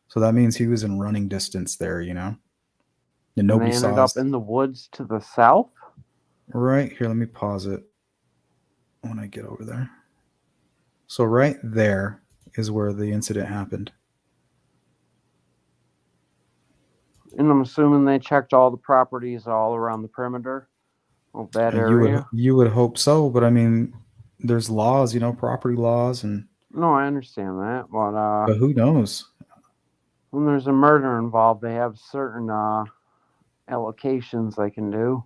[SPEAKER 2] So that means he was in running distance there, and
[SPEAKER 3] And
[SPEAKER 2] nobody
[SPEAKER 3] they
[SPEAKER 2] saw
[SPEAKER 3] ended
[SPEAKER 2] us.
[SPEAKER 3] up in the woods to the south.
[SPEAKER 2] Right here, let me pause it when I get over there. So right there is where the incident happened.
[SPEAKER 3] And I'm assuming they checked all the properties all around the perimeter of that area.
[SPEAKER 2] You would hope so, but I mean, there's laws, property laws,
[SPEAKER 3] No, I understand that,
[SPEAKER 2] but who knows?
[SPEAKER 3] when there's a murder involved, they have certain allocations they can do.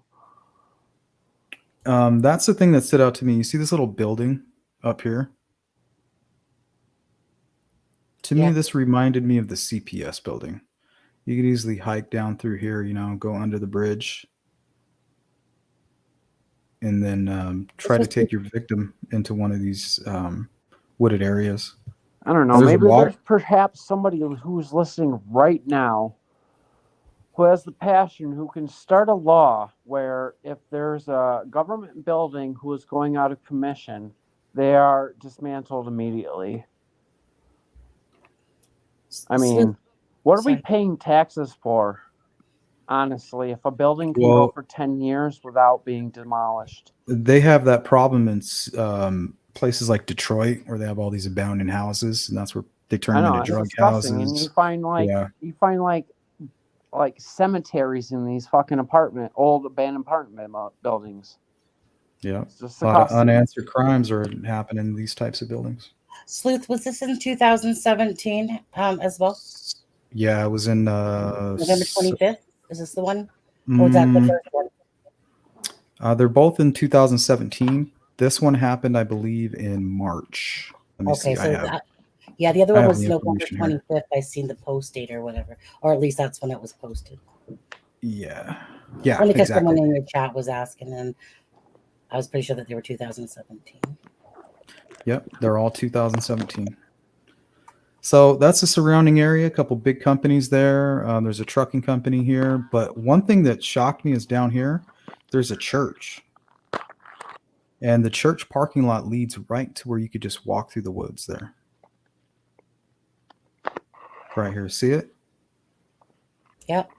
[SPEAKER 2] That's the thing that stood out to me. You see this little building up here? To me,
[SPEAKER 1] Yeah.
[SPEAKER 2] this reminded me of the CPS building. You could easily hike down through here, go under the bridge, and then try to take your victim into one of these wooded areas.
[SPEAKER 3] I don't know.
[SPEAKER 2] There's
[SPEAKER 3] Maybe
[SPEAKER 2] water.
[SPEAKER 3] there's perhaps somebody who's listening right now who has the passion, who can start a law where if there's a government building who is going out of commission, they are dismantled immediately. I mean, what are we paying taxes for? Honestly, if a building can go for 10 years without being demolished.
[SPEAKER 2] They have that problem in places like Detroit, where they have all these abandoned houses, and that's where they turn them into drug houses.
[SPEAKER 3] And you find like cemeteries in these fucking old abandoned apartment buildings.
[SPEAKER 2] Yeah,
[SPEAKER 3] it's just
[SPEAKER 2] a lot of unanswered crimes are happening in these types of buildings.
[SPEAKER 1] Sleuth, was this in 2017 as well?
[SPEAKER 2] Yeah, it was in
[SPEAKER 1] November 25th. Is this the one? Or was that the first one?
[SPEAKER 2] They're both in 2017. This one happened, I believe, in March. Let me see.
[SPEAKER 1] So the other one was November 25th.
[SPEAKER 2] Here.
[SPEAKER 1] I seen the post date or whatever, or at least that's when it was posted.
[SPEAKER 2] Yeah,
[SPEAKER 1] only because someone in your chat was asking, and I was pretty sure that they were 2017.
[SPEAKER 2] Yep, they're all 2017. So that's the surrounding area. A couple big companies there. There's a trucking company here. But one thing that shocked me is down here, there's a church. And the church parking lot leads right to where you could just walk through the woods there. Right here. See it?
[SPEAKER 1] Yep.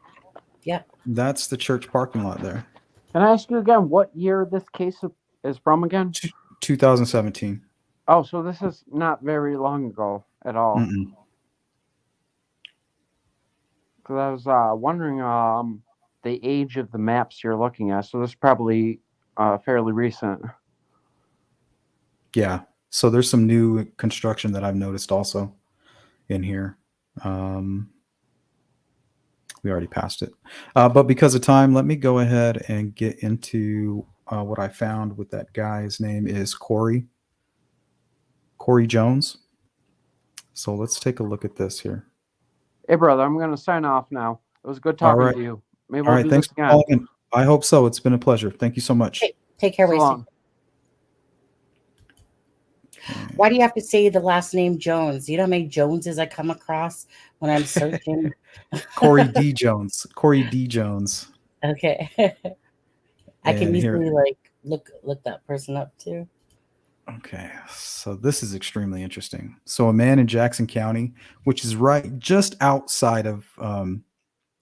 [SPEAKER 2] That's the church parking lot there.
[SPEAKER 3] Can I ask you again what year this case is from again?
[SPEAKER 2] 2017.
[SPEAKER 3] Oh, so this is not very long ago at all. Because I was wondering the age of the maps you're looking at. So this is probably fairly recent.
[SPEAKER 2] Yeah. So there's some new construction that I've noticed also in here. We already passed it. But because of time, let me go ahead and get into what I found with that guy. His name is Corey Jones. So let's take a look at this here.
[SPEAKER 3] Hey, brother, I'm going to sign off now. It was good
[SPEAKER 2] All
[SPEAKER 3] talking
[SPEAKER 2] right.
[SPEAKER 3] to you. Maybe
[SPEAKER 2] All
[SPEAKER 3] we'll
[SPEAKER 2] right.
[SPEAKER 3] do
[SPEAKER 2] Thanks
[SPEAKER 3] this
[SPEAKER 2] for
[SPEAKER 3] again.
[SPEAKER 2] calling in. I hope so. It's been a pleasure. Thank you so much.
[SPEAKER 1] Take care,
[SPEAKER 3] So
[SPEAKER 1] Wasty.
[SPEAKER 3] long.
[SPEAKER 1] Why do you have to say the last name Jones? You know how many Joneses I come across when I'm searching?
[SPEAKER 2] Corey D. Jones. Corey D. Jones.
[SPEAKER 1] Okay. I can
[SPEAKER 2] And here,
[SPEAKER 1] easily like look that person up too.
[SPEAKER 2] okay, so this is extremely interesting. So a man in Jackson County, which is right just outside of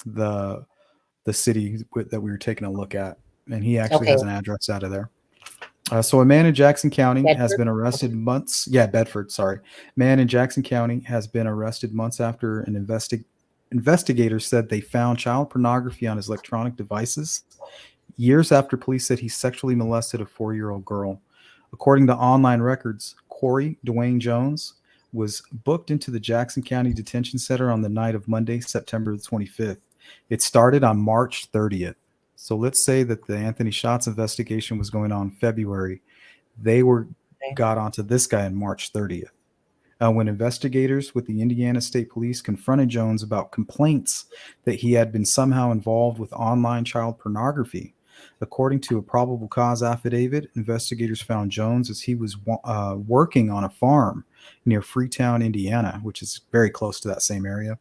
[SPEAKER 2] the the city that we were taking a look at, and he actually
[SPEAKER 1] Okay.
[SPEAKER 2] has an address out of there. So a man in Jackson County has
[SPEAKER 1] Bedford?
[SPEAKER 2] been arrested months. Yeah, Bedford. Sorry, man in Jackson County has been arrested months after an investigator said they found child pornography on his electronic devices. Years after police said he sexually molested a 4-year-old girl. According to online records, Corey Dwayne Jones was booked into the Jackson County Detention Center on the night of Monday, September 25th. It started on March 30th. So let's say that the Anthony Shots investigation was going on in February. They
[SPEAKER 1] Okay.
[SPEAKER 2] got onto this guy on March 30th. When investigators with the Indiana State Police confronted Jones about complaints that he had been somehow involved with online child pornography. According to a probable cause affidavit, investigators found Jones as he was working on a farm near Freetown, Indiana, which is very close to that same area.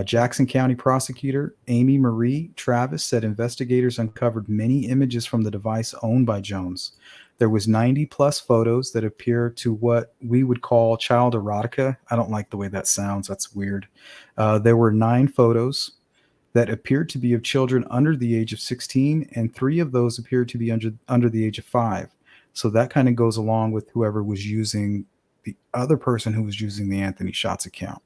[SPEAKER 2] Jackson County prosecutor Amy Marie Travis said investigators uncovered many images from the device owned by Jones. There was 90 plus photos that appear to what we would call child erotica. I don't like the way that sounds. That's weird. There were 9 photos that appeared to be of children under the age of 16, and 3 of those appeared to be under the age of 5. So that kind of goes along with whoever was using the other person who was using the Anthony Shots account.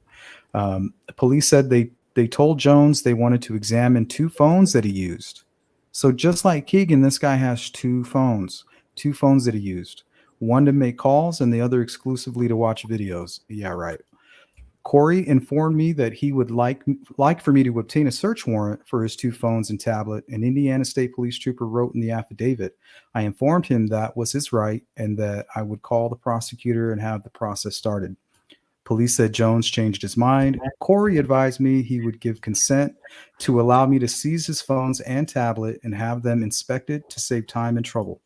[SPEAKER 2] Police said they told Jones they wanted to examine 2 phones that he used. So just like Keegan, this guy has 2 phones that he used. One to make calls and the other exclusively to watch videos. Yeah, right. Corey informed me that he would like for me to obtain a search warrant for his 2 phones and tablet. An Indiana State Police trooper wrote in the affidavit. I informed him that was his right and that I would call the prosecutor and have the process started. Police said Jones changed his mind. Corey advised me he would give consent to allow me to seize his phones and tablet and have them inspected to save time and trouble.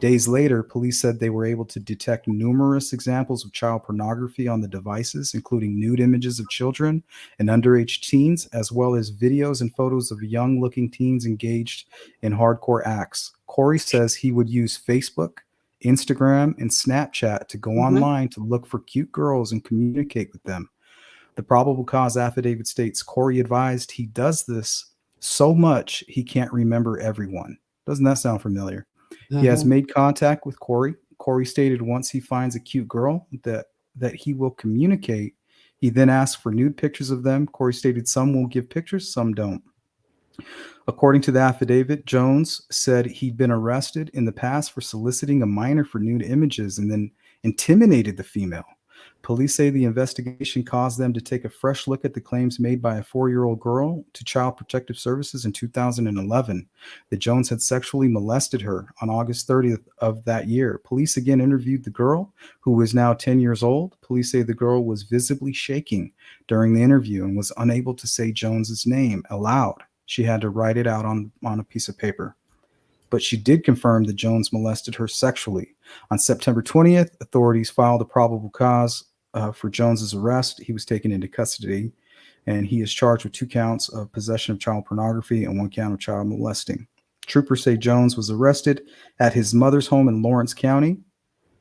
[SPEAKER 2] Days later, police said they were able to detect numerous examples of child pornography on the devices, including nude images of children and underage teens, as well as videos and photos of young looking teens engaged in hardcore acts. Corey says he would use Facebook, Instagram, and Snapchat to go online to look for cute girls and communicate with them. The probable cause affidavit states Corey advised he does this so much he can't remember everyone. Doesn't that sound familiar? He has made contact with Corey. Corey stated once he finds a cute girl that he will communicate. He then asks for nude pictures of them. Corey stated some will give pictures, some don't. According to the affidavit, Jones said he'd been arrested in the past for soliciting a minor for nude images and then intimidated the female. Police say the investigation caused them to take a fresh look at the claims made by a 4-year-old girl to Child Protective Services in 2011 that Jones had sexually molested her on August 30th of that year. Police again interviewed the girl, who is now 10 years old. Police say the girl was visibly shaking during the interview and was unable to say Jones's name aloud. She had to write it out on a piece of paper. But she did confirm that Jones molested her sexually. On September 20th, authorities filed a probable cause for Jones's arrest. He was taken into custody, and he is charged with 2 counts of possession of child pornography and 1 count of child molesting. Troopers say Jones was arrested at his mother's home in Lawrence County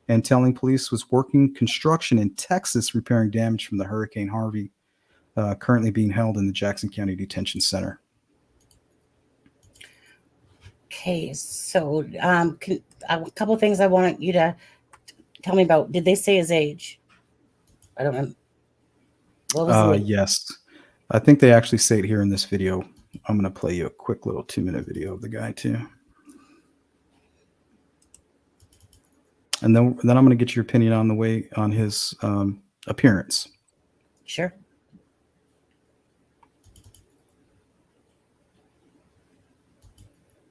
[SPEAKER 2] and telling police was working construction in Texas repairing damage from the Hurricane Harvey, currently being held in the Jackson County Detention Center.
[SPEAKER 1] Okay, so a couple of things I want you to tell me about. Did they say his age? I don't know. What was the age?
[SPEAKER 2] Yes. I think they actually say it here in this video. I'm going to play you a quick little 2-minute video of the guy too. And then I'm going to get your opinion on his appearance.
[SPEAKER 1] Sure.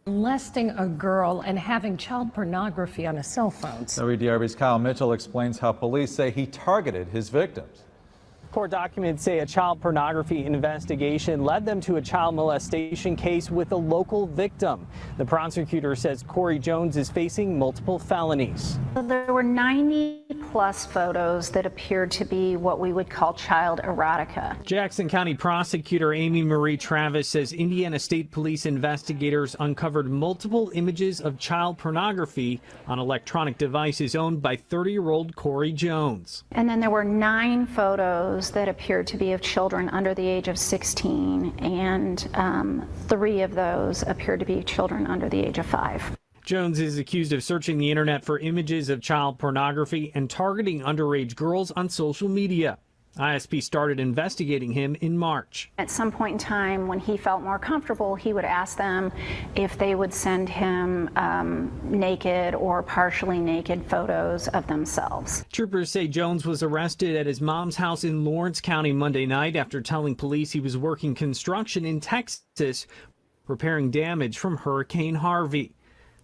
[SPEAKER 4] Molesting a girl and having child pornography on his cell phones.
[SPEAKER 5] WDRB's Kyle Mitchell explains how police say he targeted his victims. Court documents say a child pornography investigation led them to a child molestation case with a local victim. The prosecutor says Corey Jones is facing multiple felonies.
[SPEAKER 6] There were 90 plus photos that appeared to be what we would call child erotica.
[SPEAKER 5] Jackson County prosecutor Amy Marie Travis says Indiana State Police investigators uncovered multiple images of child pornography on electronic devices owned by 30-year-old Corey Jones.
[SPEAKER 6] And then there were 9 photos that appeared to be of children under the age of 16, and 3 of those appeared to be children under the age of 5.
[SPEAKER 5] Jones is accused of searching the internet for images of child pornography and targeting underage girls on social media. ISP started investigating him in March.
[SPEAKER 6] At some point in time, when he felt more comfortable, he would ask them if they would send him naked or partially naked photos of themselves.
[SPEAKER 5] Troopers say Jones was arrested at his mom's house in Lawrence County Monday night after telling police he was working construction in Texas, repairing damage from Hurricane Harvey.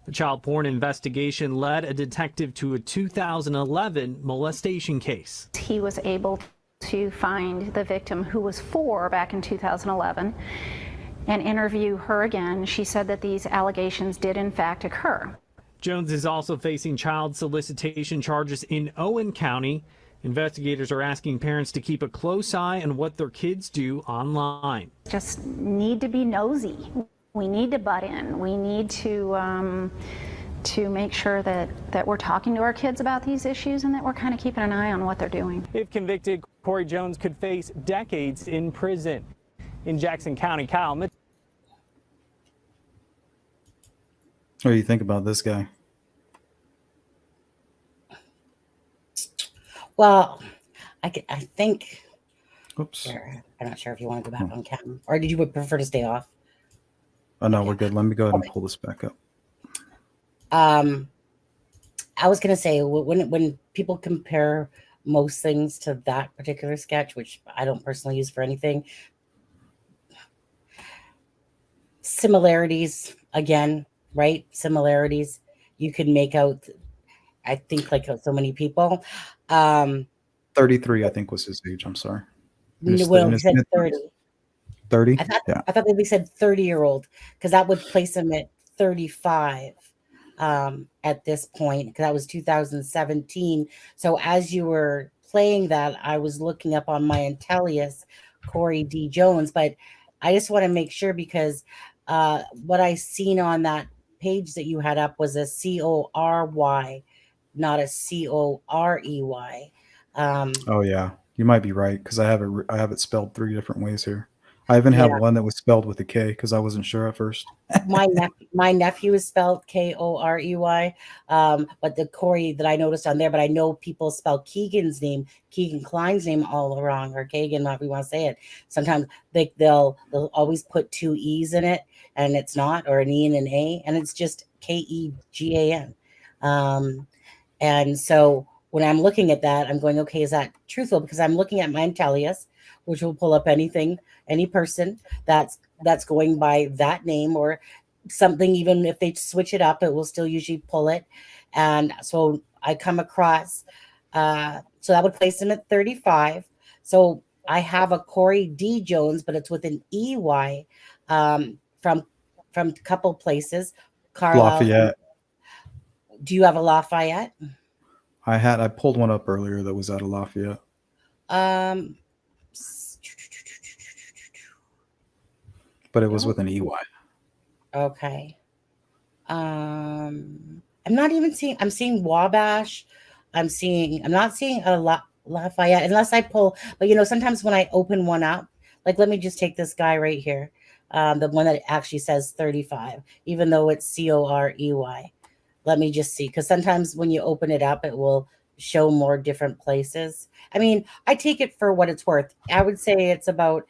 [SPEAKER 5] The child porn investigation led a detective to a 2011 molestation case.
[SPEAKER 6] He was able to find the victim, who was 4 back in 2011, and interview her again. She said that these allegations did in fact occur.
[SPEAKER 5] Jones is also facing child solicitation charges in Owen County. Investigators are asking parents to keep a close eye on what their kids do online.
[SPEAKER 6] Just need to be nosy. We need to butt in. We need to make sure that we're talking to our kids about these issues and that we're kind of keeping an eye on what they're doing.
[SPEAKER 5] If convicted, Corey Jones could face decades in prison. In Jackson County, Kyle Mitchell.
[SPEAKER 2] What do you think about this guy?
[SPEAKER 1] Well, I think.
[SPEAKER 2] Oops.
[SPEAKER 1] I'm not sure if you want to go back on cam, or did you prefer to stay off?
[SPEAKER 2] Oh, no, we're good. Let me go ahead and pull this back up.
[SPEAKER 1] I was going to say, when people compare most things to that particular sketch, which I don't personally use for anything, similarities, again, right? Similarities. You could make out, I think, like so many people.
[SPEAKER 2] 33, I think, was his age. I'm sorry.
[SPEAKER 1] Well, he said 30.
[SPEAKER 2] 30?
[SPEAKER 1] I thought they said 30-year-old, because that would place him at 35 at this point, because that was 2017. So as you were playing that, I was looking up on my Intellius Corey D. Jones, but I just want to make sure, because what I seen on that page that you had up was a Cory, not a Corey.
[SPEAKER 2] Oh yeah, you might be right, because I have it spelled 3 different ways here. I even have one that was spelled with a K, because I wasn't sure at first.
[SPEAKER 1] my nephew is spelled Korey, but the Corey that I noticed on there, but I know people spell Keegan Klein's name all wrong, or Kagan, however you want to say it. Sometimes they'll always put 2 E's in it, and it's not, or an E and an A, and it's just Kegan. And so when I'm looking at that, I'm going, okay, is that truthful? Because I'm looking at my Intellius, which will pull up anything, any person that's going by that name or something. Even if they switch it up, it will still usually pull it. And so I come across, so that would place him at 35. So I have a Corey D. Jones, but it's with an EY from a couple places. Carlisle.
[SPEAKER 2] Lafayette.
[SPEAKER 1] Do you have a Lafayette?
[SPEAKER 2] I pulled one up earlier that was out of Lafayette. But it was with an EY.
[SPEAKER 1] Okay. I'm not even seeing. I'm seeing Wabash. I'm not seeing a Lafayette unless I pull. But sometimes when I open one up, like let me just take this guy right here, the one that actually says 35, even though it's Corey. Let me just see, because sometimes when you open it up, it will show more different places. I mean, I take it for what it's worth. I would say about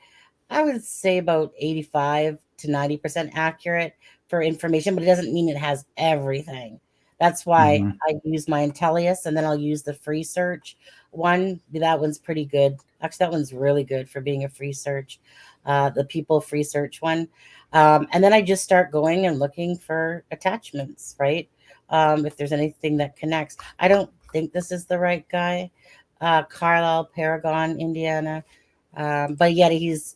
[SPEAKER 1] 85 to 90% accurate for information, but it doesn't mean it has everything. That's why I use my Intellius, and then I'll use the free search one. That one's pretty good. Actually, that one's really good for being a free search, the people free search one. And then I just start going and looking for attachments, right? If there's anything that connects. I don't think this is the right guy. Carlisle, Paragon, Indiana. But yet he's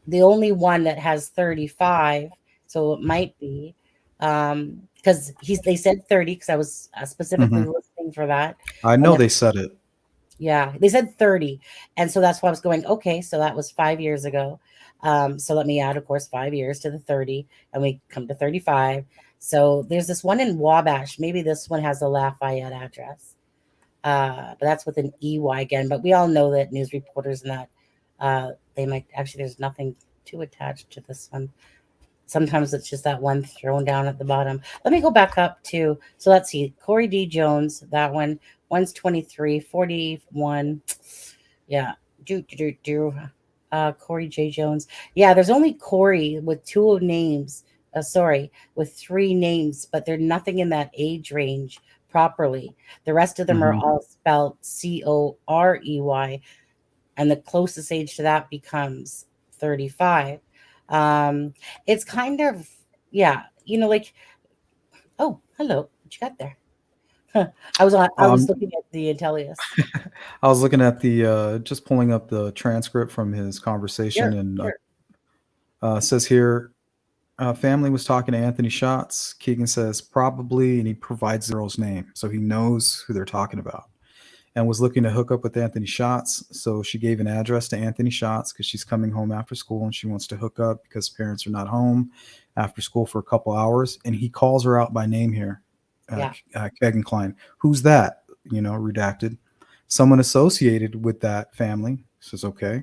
[SPEAKER 1] the only one that has 35. So it might be because they said 30 because I was specifically
[SPEAKER 2] Mhm.
[SPEAKER 1] listening for that.
[SPEAKER 2] I
[SPEAKER 1] And
[SPEAKER 2] know
[SPEAKER 1] then,
[SPEAKER 2] they said it.
[SPEAKER 1] yeah, they said 30. And so that's why I was going, okay, so that was 5 years ago. So let me add, of course, 5 years to the 30, and we come to 35. So there's this one in Wabash. Maybe this one has a Lafayette address. But that's with an EY again. But we all know that news reporters and that they might actually, there's nothing too attached to this one. Sometimes it's just that one thrown down at the bottom. Let me go back up to, so let's see, Corey D. Jones, that one, one's 23, 41. Yeah. Corey J. Jones. Yeah, there's only Corey with two names. Sorry, with three names, but there's nothing in that age range properly. The rest of them are
[SPEAKER 2] Mhm.
[SPEAKER 1] all spelled Corey, and the closest age to that becomes 35. It's kind of, yeah, like, oh, hello, what you got there? I was
[SPEAKER 2] Um,
[SPEAKER 1] looking at the Intellius.
[SPEAKER 2] I was looking at the just pulling up the transcript from his conversation,
[SPEAKER 1] Sure,
[SPEAKER 2] and
[SPEAKER 1] sure.
[SPEAKER 2] says here, family was talking to Anthony Schatz. Keegan says probably, and he provides the girl's name, so he knows who they're talking about. And was looking to hook up with Anthony Schatz, so she gave an address to Anthony Schatz because she's coming home after school and she wants to hook up because parents are not home after school for a couple hours. And he calls her out by name here,
[SPEAKER 1] Yeah.
[SPEAKER 2] Kegan Klein. Who's that? Redacted. Someone associated with that family. Says okay.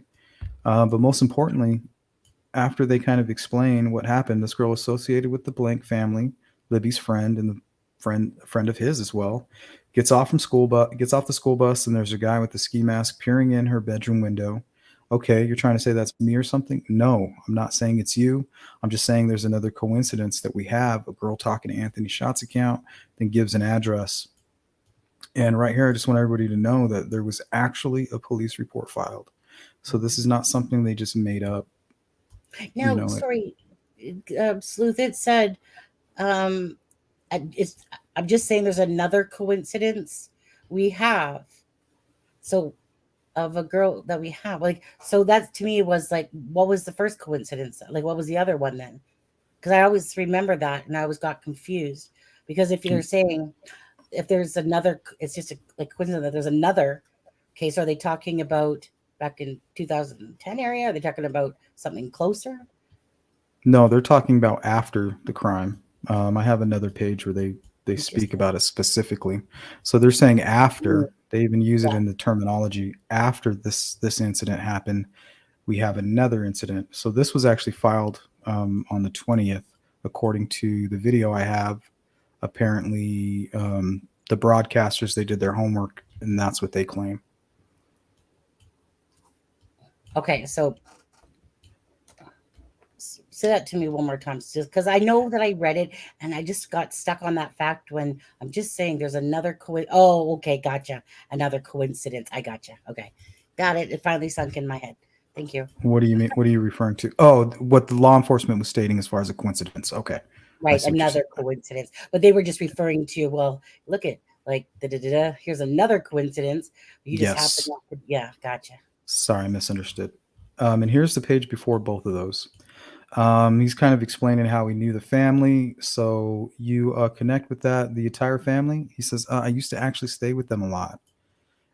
[SPEAKER 2] But most importantly, after they kind of explain what happened, this girl associated with the blank family, Libby's friend, and the friend of his as well, gets off the school bus, and there's a guy with a ski mask peering in her bedroom window. Okay, you're trying to say that's me or something? No, I'm not saying it's you. I'm just saying there's another coincidence that we have a girl talking to Anthony Scott's account, then gives an address. And right here, I just want everybody to know that there was actually a police report filed. So this is not something they just made up.
[SPEAKER 1] Now, sorry, Sleuth, it said, um, it's, I'm just saying there's another coincidence we have. So, of a girl that we have, like, so that to me was like, what was the first coincidence? Like, what was the other one then? Because I always remember that, and I always got confused because if you're saying if there's another, it's just like coincidence that there's another case. Are they talking about back in 2010 area? Are they talking about something closer?
[SPEAKER 2] No, they're talking about after the crime. I have another page where they speak
[SPEAKER 1] Interesting.
[SPEAKER 2] about it specifically. So they're saying
[SPEAKER 1] Mm,
[SPEAKER 2] after. They even use it
[SPEAKER 1] yeah.
[SPEAKER 2] in the terminology after this incident happened. We have another incident. So this was actually filed on the 20th, according to the video I have. Apparently, the broadcasters, they did their homework, and that's what they claim.
[SPEAKER 1] Okay, so say that to me one more time, just because I know that I read it and I just got stuck on that fact when I'm just saying there's another oh, okay, gotcha. Another coincidence. I gotcha. Okay. Got it. It finally sunk in my head. Thank you.
[SPEAKER 2] What do you mean? What are you referring to? Oh, what the law enforcement was stating as far as a coincidence. Okay, I
[SPEAKER 1] Right,
[SPEAKER 2] see what you're saying.
[SPEAKER 1] another coincidence. But they were just referring to, well, look at like da da da da. Here's another coincidence. You just happen
[SPEAKER 2] Yes.
[SPEAKER 1] to, yeah, gotcha.
[SPEAKER 2] Sorry, I misunderstood. And here's the page before both of those. He's kind of explaining how he knew the family. So you connect with the entire family. He says, I used to actually stay with them a lot.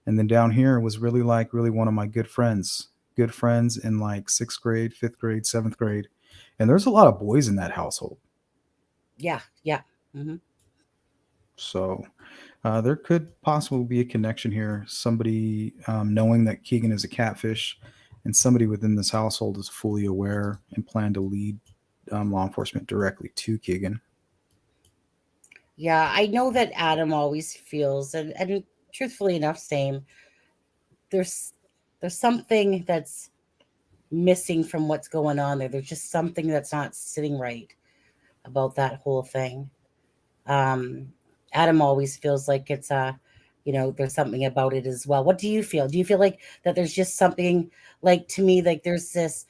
[SPEAKER 2] And then down here was really one of my good friends in like sixth grade, fifth grade, seventh grade. And there's a lot of boys in that household.
[SPEAKER 1] Yeah, yeah. Hmm.
[SPEAKER 2] So there could possibly be a connection here. Somebody knowing that Keegan is a catfish, and somebody within this household is fully aware and plan to lead law enforcement directly to Keegan.
[SPEAKER 1] Yeah, I know that Adam always feels, and truthfully enough, same. There's there's something that's missing from what's going on there. There's just something that's not sitting right about that whole thing. Um, Adam always feels like it's there's something about it as well. What do you feel? Do you feel like that there's just something, like, to me, like there's this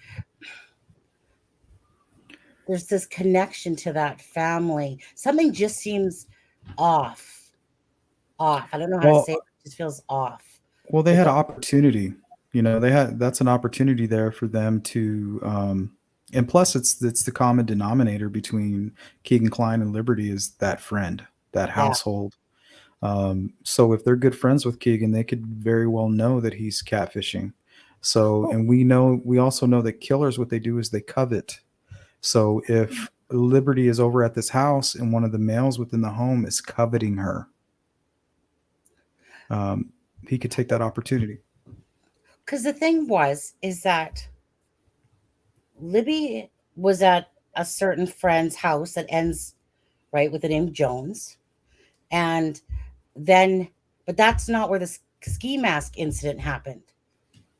[SPEAKER 1] connection to that family. Something just seems off. Off. I don't know how to say
[SPEAKER 2] Well,
[SPEAKER 1] it. It just feels off.
[SPEAKER 2] Well, they had opportunity. That's an opportunity there for them to, and plus it's the common denominator between Keegan Klein and Liberty is that friend, that
[SPEAKER 1] Yeah.
[SPEAKER 2] household. So if they're good friends with Keegan, they could very well know that he's catfishing. So, and we also know that killers, what they do is they covet. So if Liberty is over at this house and one of the males within the home is coveting her, he could take that opportunity.
[SPEAKER 1] Because the thing is that Libby was at a certain friend's house that ends right with the name Jones, and then, but that's not where the ski mask incident happened.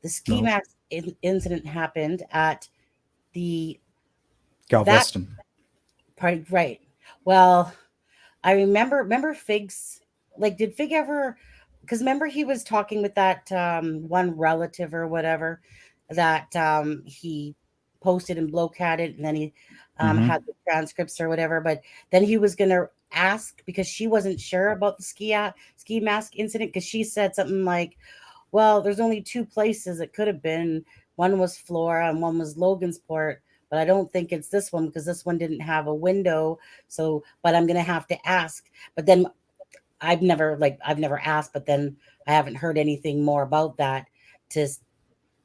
[SPEAKER 1] The ski
[SPEAKER 2] No.
[SPEAKER 1] mask incident happened at the
[SPEAKER 2] Galveston.
[SPEAKER 1] party, right? Well, I remember Fig's, like, did Fig ever, because remember he was talking with that one relative or whatever that he posted and blowcatted, and then he
[SPEAKER 2] Mhm.
[SPEAKER 1] had the transcripts or whatever, but then he was gonna ask because she wasn't sure about the ski mask incident, because she said something like, well, there's only two places it could have been. One was Flora and one was Logansport, but I don't think it's this one because this one didn't have a window. So, but I'm gonna have to ask. But then I've never asked, but then I haven't heard anything more about that to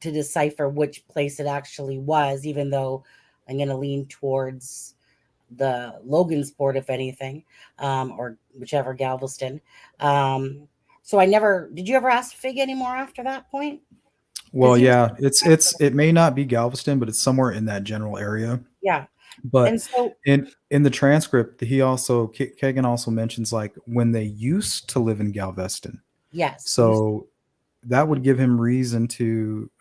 [SPEAKER 1] decipher which place it actually was, even though I'm gonna lean towards the Logansport, if anything, or whichever Galveston. So I never did. You ever ask Fig anymore after that point? Because
[SPEAKER 2] Well,
[SPEAKER 1] he was,
[SPEAKER 2] yeah, it may not be Galveston, but it's somewhere in that general area.
[SPEAKER 1] yeah.
[SPEAKER 2] But
[SPEAKER 1] And so
[SPEAKER 2] in the transcript, Kagan also mentions like when they used to live in Galveston.
[SPEAKER 1] yes,
[SPEAKER 2] So that would give him reason to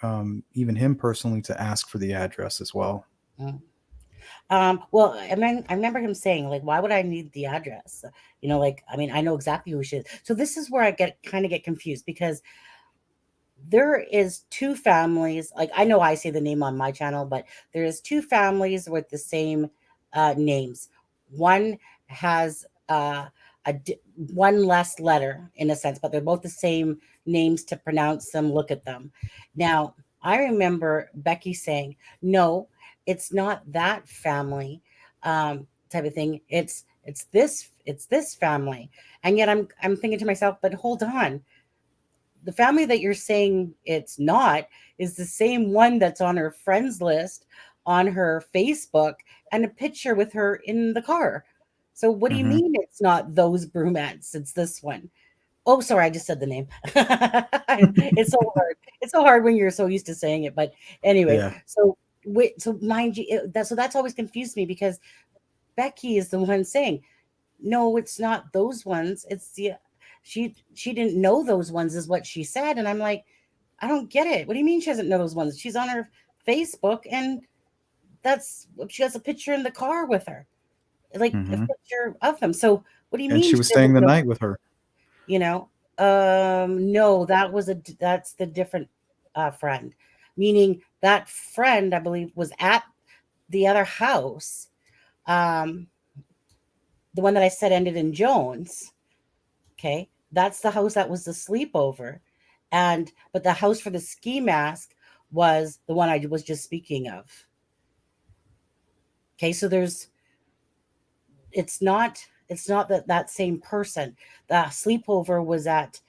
[SPEAKER 2] even him personally to ask for the address as well.
[SPEAKER 1] Mm. Well, I remember him saying, like, why would I need the address? Like, I mean, I know exactly who she is. So this is where I get confused, because there is two families. Like, I know I say the name on my channel, but there is two families with the same names. One has one less letter in a sense, but they're both the same names to pronounce them, look at them. Now, I remember Becky saying, no, it's not that family type of thing. It's this family. And yet I'm thinking to myself, but hold on. The family that you're saying it's not is the same one that's on her friends list on her Facebook, and a picture with her in the car. So what do you
[SPEAKER 2] Mhm.
[SPEAKER 1] mean it's not those brunettes? It's this one. Oh, sorry, I just said the name. It's so hard. It's so hard when you're so used to saying it. But anyway,
[SPEAKER 2] Yeah.
[SPEAKER 1] so mind you, that's always confused me, because Becky is the one saying, no, it's not those ones. It's the she didn't know those ones, is what she said. And I'm like, I don't get it. What do you mean she doesn't know those ones? She's on her Facebook, and she has a picture in the car with her, like a
[SPEAKER 2] Mhm.
[SPEAKER 1] picture of them. So what do you
[SPEAKER 2] And
[SPEAKER 1] mean
[SPEAKER 2] she
[SPEAKER 1] she
[SPEAKER 2] was staying
[SPEAKER 1] doesn't
[SPEAKER 2] the
[SPEAKER 1] know?
[SPEAKER 2] night with her.
[SPEAKER 1] You know, no, that's the different friend, meaning that friend, I believe, was at the other house, um, the one that I said ended in Jones. Okay. That's the house that was the sleepover. But the house for the ski mask was the one I was just speaking of. Okay. So it's not that same person. The sleepover was at,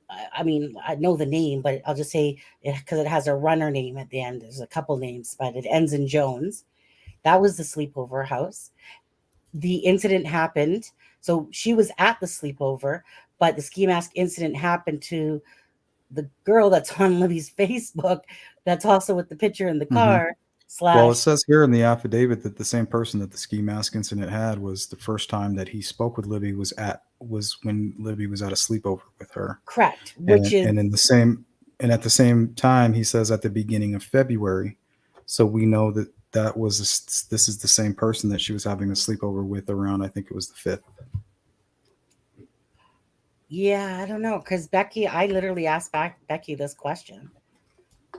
[SPEAKER 1] I mean, I know the name, but I'll just say it because it has a runner name at the end. There's a couple names, but it ends in Jones. That was the sleepover house. The incident happened. So she was at the sleepover, but the ski mask incident happened to the girl that's on Libby's Facebook. That's also with the picture in the
[SPEAKER 2] Mhm.
[SPEAKER 1] car.
[SPEAKER 2] Well, it
[SPEAKER 1] Slash,
[SPEAKER 2] says here in the affidavit that the same person that the ski mask incident had was the first time that he spoke with Libby was when Libby was at a sleepover with her.
[SPEAKER 1] correct, which
[SPEAKER 2] And
[SPEAKER 1] is,
[SPEAKER 2] at the same time he says at the beginning of February. So we know that this is the same person that she was having a sleepover with around, I think it was the 5th.
[SPEAKER 1] yeah, I don't know, because I literally asked Becky this question,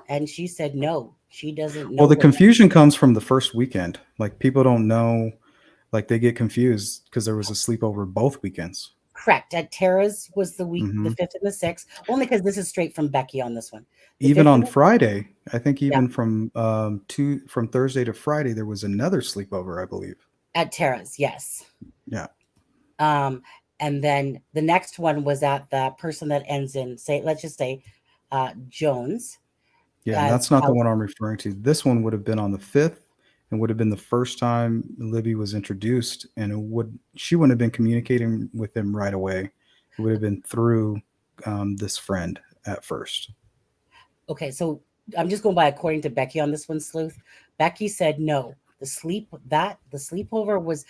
[SPEAKER 1] and she said no, she doesn't
[SPEAKER 2] Well,
[SPEAKER 1] know
[SPEAKER 2] the
[SPEAKER 1] what.
[SPEAKER 2] confusion comes from the first weekend. Like people don't know, like they get confused because there was a sleepover both weekends.
[SPEAKER 1] Correct. At Tara's was the week, the
[SPEAKER 2] Hmm.
[SPEAKER 1] 5th and the 6th, only because this is straight from Becky on this one. The
[SPEAKER 2] Even
[SPEAKER 1] 5th and
[SPEAKER 2] on
[SPEAKER 1] the,
[SPEAKER 2] Friday, I think
[SPEAKER 1] yeah,
[SPEAKER 2] even from Thursday to Friday, there was another sleepover, I believe.
[SPEAKER 1] at Tara's, yes.
[SPEAKER 2] Yeah.
[SPEAKER 1] Um, and then the next one was at the person that ends in, say, let's just say Jones.
[SPEAKER 2] Yeah, and that's not the
[SPEAKER 1] House.
[SPEAKER 2] one I'm referring to. This one would have been on the 5th and would have been the first time Libby was introduced, and she wouldn't have been communicating with him right away. It would have been through this friend at first.
[SPEAKER 1] Okay, so I'm just going by according to Becky on this one, Sleuth. Becky said no. The sleepover was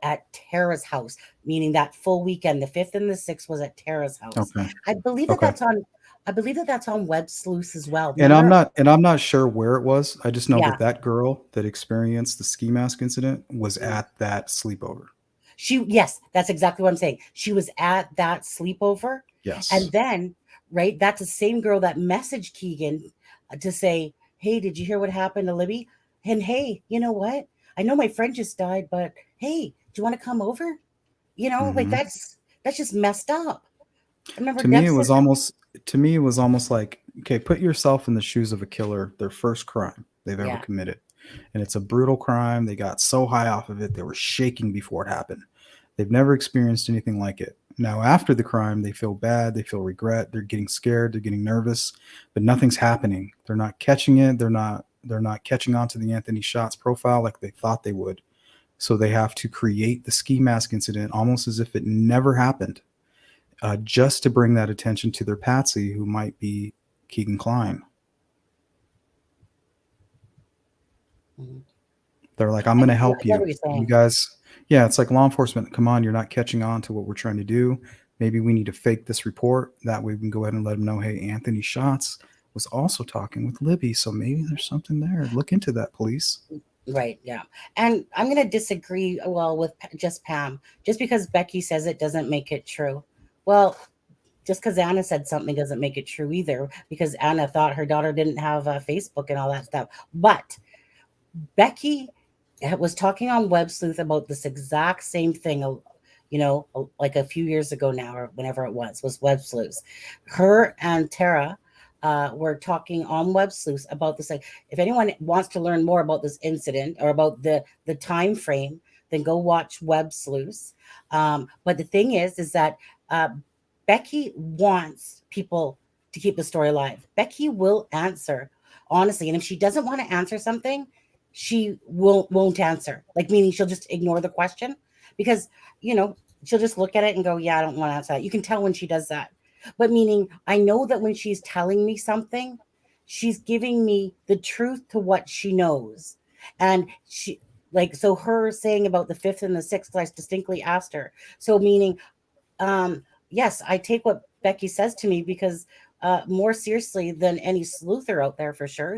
[SPEAKER 1] at Tara's house, meaning that full weekend, the 5th and the 6th was at Tara's house.
[SPEAKER 2] Okay.
[SPEAKER 1] I believe that
[SPEAKER 2] Okay.
[SPEAKER 1] that's on Web Sleuth as well.
[SPEAKER 2] And
[SPEAKER 1] Remember?
[SPEAKER 2] I'm not sure where it was. I just know
[SPEAKER 1] Yeah.
[SPEAKER 2] that girl that experienced the ski mask incident was at that sleepover.
[SPEAKER 1] Yes, that's exactly what I'm saying. She was at that sleepover.
[SPEAKER 2] Yes.
[SPEAKER 1] And then, right, that's the same girl that messaged Keegan to say, hey, did you hear what happened to Libby? And hey, you know what? I know my friend just died, but hey, do you want to come over? Like
[SPEAKER 2] Hmm.
[SPEAKER 1] that's just messed up. I remember
[SPEAKER 2] To me,
[SPEAKER 1] Deb said,
[SPEAKER 2] it was almost like, okay, put yourself in the shoes of a killer, their first crime they've ever
[SPEAKER 1] yeah,
[SPEAKER 2] committed. And it's a brutal crime. They got so high off of it, they were shaking before it happened. They've never experienced anything like it. Now, after the crime, they feel bad, they feel regret, they're getting scared, they're getting nervous, but nothing's happening. They're not catching it. They're not catching on to the Anthony Shots profile like they thought they would. So they have to create the ski mask incident almost as if it never happened, just to bring that attention to their patsy, who might be Keegan Kline.
[SPEAKER 1] Mhm.
[SPEAKER 2] They're like, I'm going to
[SPEAKER 1] I
[SPEAKER 2] help
[SPEAKER 1] get
[SPEAKER 2] you.
[SPEAKER 1] what you're
[SPEAKER 2] You
[SPEAKER 1] saying.
[SPEAKER 2] guys, yeah, it's like law enforcement. Come on, you're not catching on to what we're trying to do. Maybe we need to fake this report. That way we can go ahead and let them know, hey, Anthony Shots was also talking with Libby. So maybe there's something there. Look into that, police.
[SPEAKER 1] Right, yeah. And I'm going to disagree, well, with just Pam. Just because Becky says it doesn't make it true. Well, just because Anna said something doesn't make it true either, because Anna thought her daughter didn't have Facebook and all that stuff. But Becky was talking on Web Sleuth about this exact same thing, like a few years ago now, or whenever it was Web Sleuth. Her and Tara were talking on Web Sleuth about this. Like, if anyone wants to learn more about this incident or about the time frame, then go watch Web Sleuth. But the thing is that Becky wants people to keep the story alive. Becky will answer honestly, and if she doesn't want to answer something, she won't answer. Like, meaning she'll just ignore the question, because she'll just look at it and go, "Yeah, I don't want to answer that." You can tell when she does that. But meaning, I know that when she's telling me something, she's giving me the truth to what she knows, and so her saying about the 5th and the 6th, I distinctly asked her. So meaning, yes, I take what Becky says to me, because more seriously than any sleuther out there, for sure,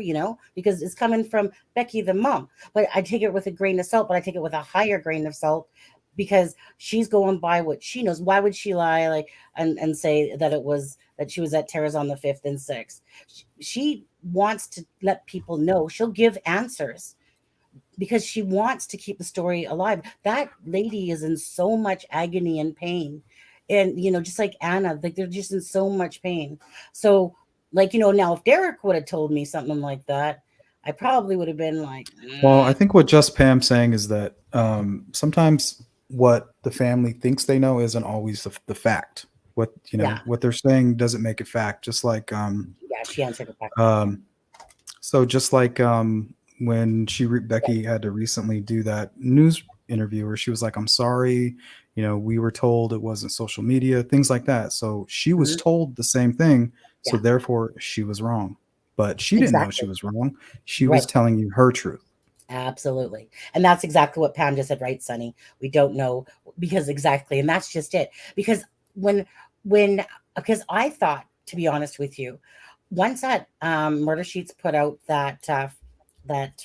[SPEAKER 1] because it's coming from Becky the mom. But I take it with a grain of salt, but I take it with a higher grain of salt, because she's going by what she knows. Why would she lie, like, and say that she was at Tara's on the 5th and 6th? She wants to let people know. She'll give answers because she wants to keep the story alive. That lady is in so much agony and pain. And, just like Anna, like, they're just in so much pain. So, like, now if Derek would have told me something like that, I probably would have been like,
[SPEAKER 2] Well, I think what Just Pam's saying is that sometimes what the family thinks they know isn't always the fact. What
[SPEAKER 1] yeah,
[SPEAKER 2] what they're saying doesn't make it fact. Just like
[SPEAKER 1] yeah, she answered it back.
[SPEAKER 2] so just like when Becky had to recently do that news interview where she was like, "I'm sorry, we were told it wasn't social media," things like that. So she was
[SPEAKER 1] Mhm.
[SPEAKER 2] told the same thing, so
[SPEAKER 1] Yeah,
[SPEAKER 2] therefore she was wrong. But she didn't know she
[SPEAKER 1] exactly.
[SPEAKER 2] was wrong. She was
[SPEAKER 1] Right.
[SPEAKER 2] telling you her truth.
[SPEAKER 1] Absolutely. And that's exactly what Pam just said, right, Sonny? We don't know, because exactly. And that's just it. Because because I thought, to be honest with you, once that Murder Sheets put out that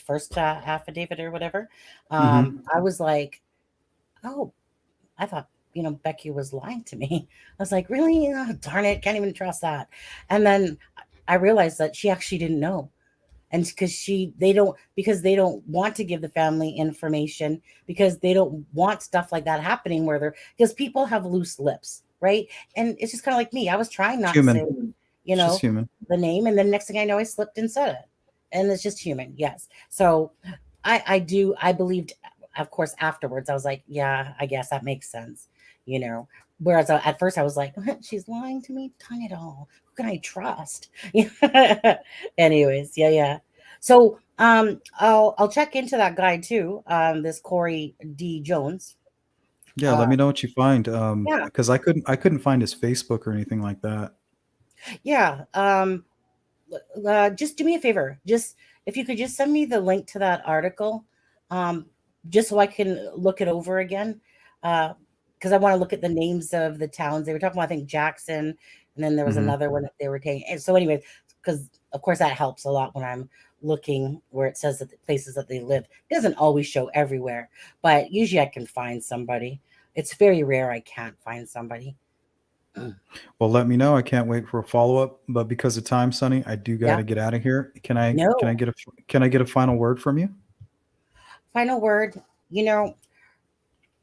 [SPEAKER 1] first affidavit or whatever,
[SPEAKER 2] Hmm.
[SPEAKER 1] I was like, oh, I thought, Becky was lying to me. I was like, really? Oh, darn it. Can't even trust that. And then I realized that she actually didn't know. And because they don't want to give the family information, because they don't want stuff like that happening, because people have loose lips. right? And it's just kind of like me. I was trying not to
[SPEAKER 2] Human.
[SPEAKER 1] say,
[SPEAKER 2] It's just human.
[SPEAKER 1] the name, and then next thing I know, I slipped and said it, and it's just human. Yes. So I believed, of course, afterwards I was like, yeah, I guess that makes sense, you know. Whereas at first I was like, she's lying to me, tongue it all. Who can I trust? Anyways, yeah. So I'll check into that guy too. This Corey D. Jones.
[SPEAKER 2] Yeah,
[SPEAKER 1] Uh
[SPEAKER 2] let me know what you find.
[SPEAKER 1] yeah,
[SPEAKER 2] Because I couldn't find his Facebook or anything like that.
[SPEAKER 1] yeah. Just do me a favor. Just if you could just send me the link to that article, um, just so I can look it over again. Because I want to look at the names of the towns they were talking about. I think Jackson, and then there was
[SPEAKER 2] Hmm.
[SPEAKER 1] another one that they were taking. And so, anyway, because of course that helps a lot when I'm looking where it says that the places that they live. It doesn't always show everywhere, but usually I can find somebody. It's very rare I can't find somebody.
[SPEAKER 2] Well, let me know. I can't wait for a follow up. But because of time, Sonny, I do got
[SPEAKER 1] Yeah.
[SPEAKER 2] to get out of here. Can I
[SPEAKER 1] No.
[SPEAKER 2] get a final word from you?
[SPEAKER 1] Final word. You know,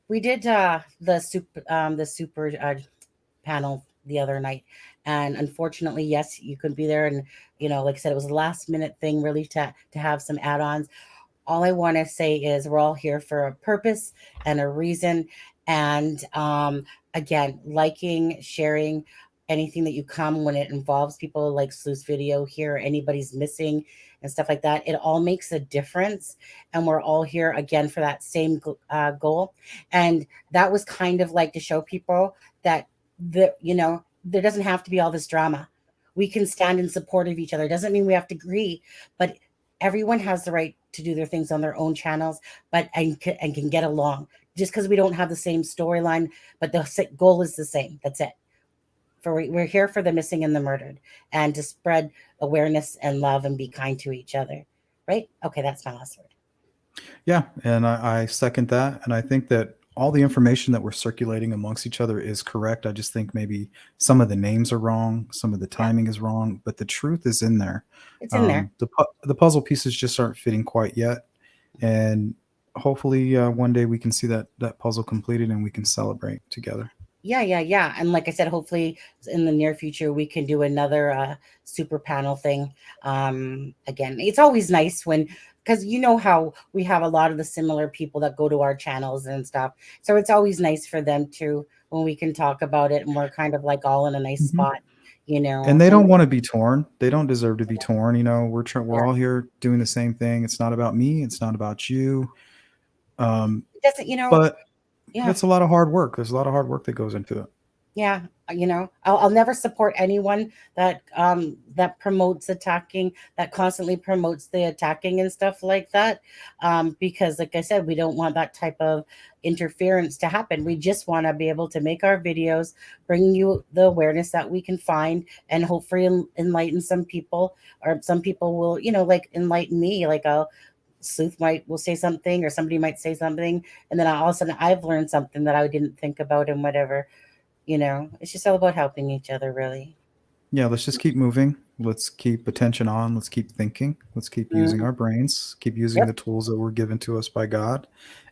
[SPEAKER 1] we did the super panel the other night, and unfortunately, yes, you couldn't be there. And like I said, it was a last minute thing, really, to have some add-ons. All I want to say is we're all here for a purpose and a reason. And again, liking, sharing anything that you come when it involves people like Sleuth's video here, anybody's missing and stuff like that. It all makes a difference. And we're all here again for that same goal. And that was kind of like to show people that there doesn't have to be all this drama. We can stand in support of each other. It doesn't mean we have to agree, but everyone has the right to do their things on their own channels, but and can get along. Just because we don't have the same storyline, but the goal is the same. That's it. We're here for the missing and the murdered, and to spread awareness and love and be kind to each other. Right? Okay, that's my last word.
[SPEAKER 2] Yeah, and I second that. And I think that all the information that we're circulating amongst each other is correct. I just think maybe some of the names are wrong, some of the
[SPEAKER 1] Yeah,
[SPEAKER 2] timing is wrong, but the truth is in there.
[SPEAKER 1] it's in there.
[SPEAKER 2] The puzzle pieces just aren't fitting quite yet. And hopefully one day we can see that puzzle completed and we can celebrate together.
[SPEAKER 1] Yeah. And like I said, hopefully in the near future we can do another super panel thing. Again, it's always nice when because how we have a lot of the similar people that go to our channels and stuff. So it's always nice for them to when we can talk about it and we're kind of like all in a nice
[SPEAKER 2] Mhm.
[SPEAKER 1] spot,
[SPEAKER 2] And they
[SPEAKER 1] and
[SPEAKER 2] don't want to be torn. They don't deserve to be torn. We're
[SPEAKER 1] yeah,
[SPEAKER 2] all here doing the same thing. It's not about me. It's not about you. Um,
[SPEAKER 1] it doesn't,
[SPEAKER 2] but
[SPEAKER 1] yeah.
[SPEAKER 2] that's a lot of hard work. There's a lot of hard work that goes into it.
[SPEAKER 1] Yeah, I'll never support anyone that promotes attacking, that constantly promotes the attacking and stuff like that, because like I said, we don't want that type of interference to happen. We just want to be able to make our videos, bring you the awareness that we can find, and hopefully enlighten some people, or some people will, like enlighten me. Like a Sleuth will say something, or somebody might say something, and then all of a sudden I've learned something that I didn't think about and whatever. It's just all about helping each other, really.
[SPEAKER 2] Yeah, let's just keep moving. Let's keep attention on. Let's keep thinking. Let's keep using
[SPEAKER 1] Mhm.
[SPEAKER 2] our brains. Keep using
[SPEAKER 1] Yep.
[SPEAKER 2] the tools that were given to us by God.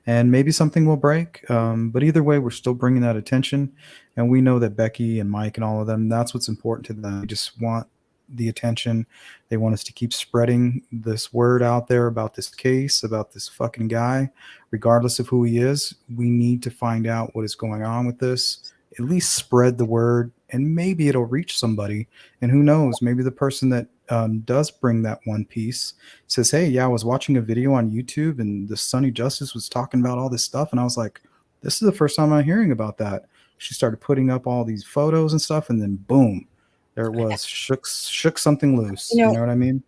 [SPEAKER 2] And maybe something will break. But either way, we're still bringing that attention. And we know that Becky and Mike and all of them, that's what's important to them. They just want the attention. They want us to keep spreading this word out there about this case, about this fucking guy, regardless of who he is. We need to find out what is going on with this, at least spread the word, and maybe it'll reach somebody. And who knows, maybe the person that does bring that one piece says, hey, yeah, I was watching a video on YouTube and the Sonny Justice was talking about all this stuff, and I was like, this is the first time I'm hearing about that. She started putting up all these photos and stuff, and then boom, there it was. Shook something loose.
[SPEAKER 1] You
[SPEAKER 2] You
[SPEAKER 1] know,
[SPEAKER 2] know what I mean?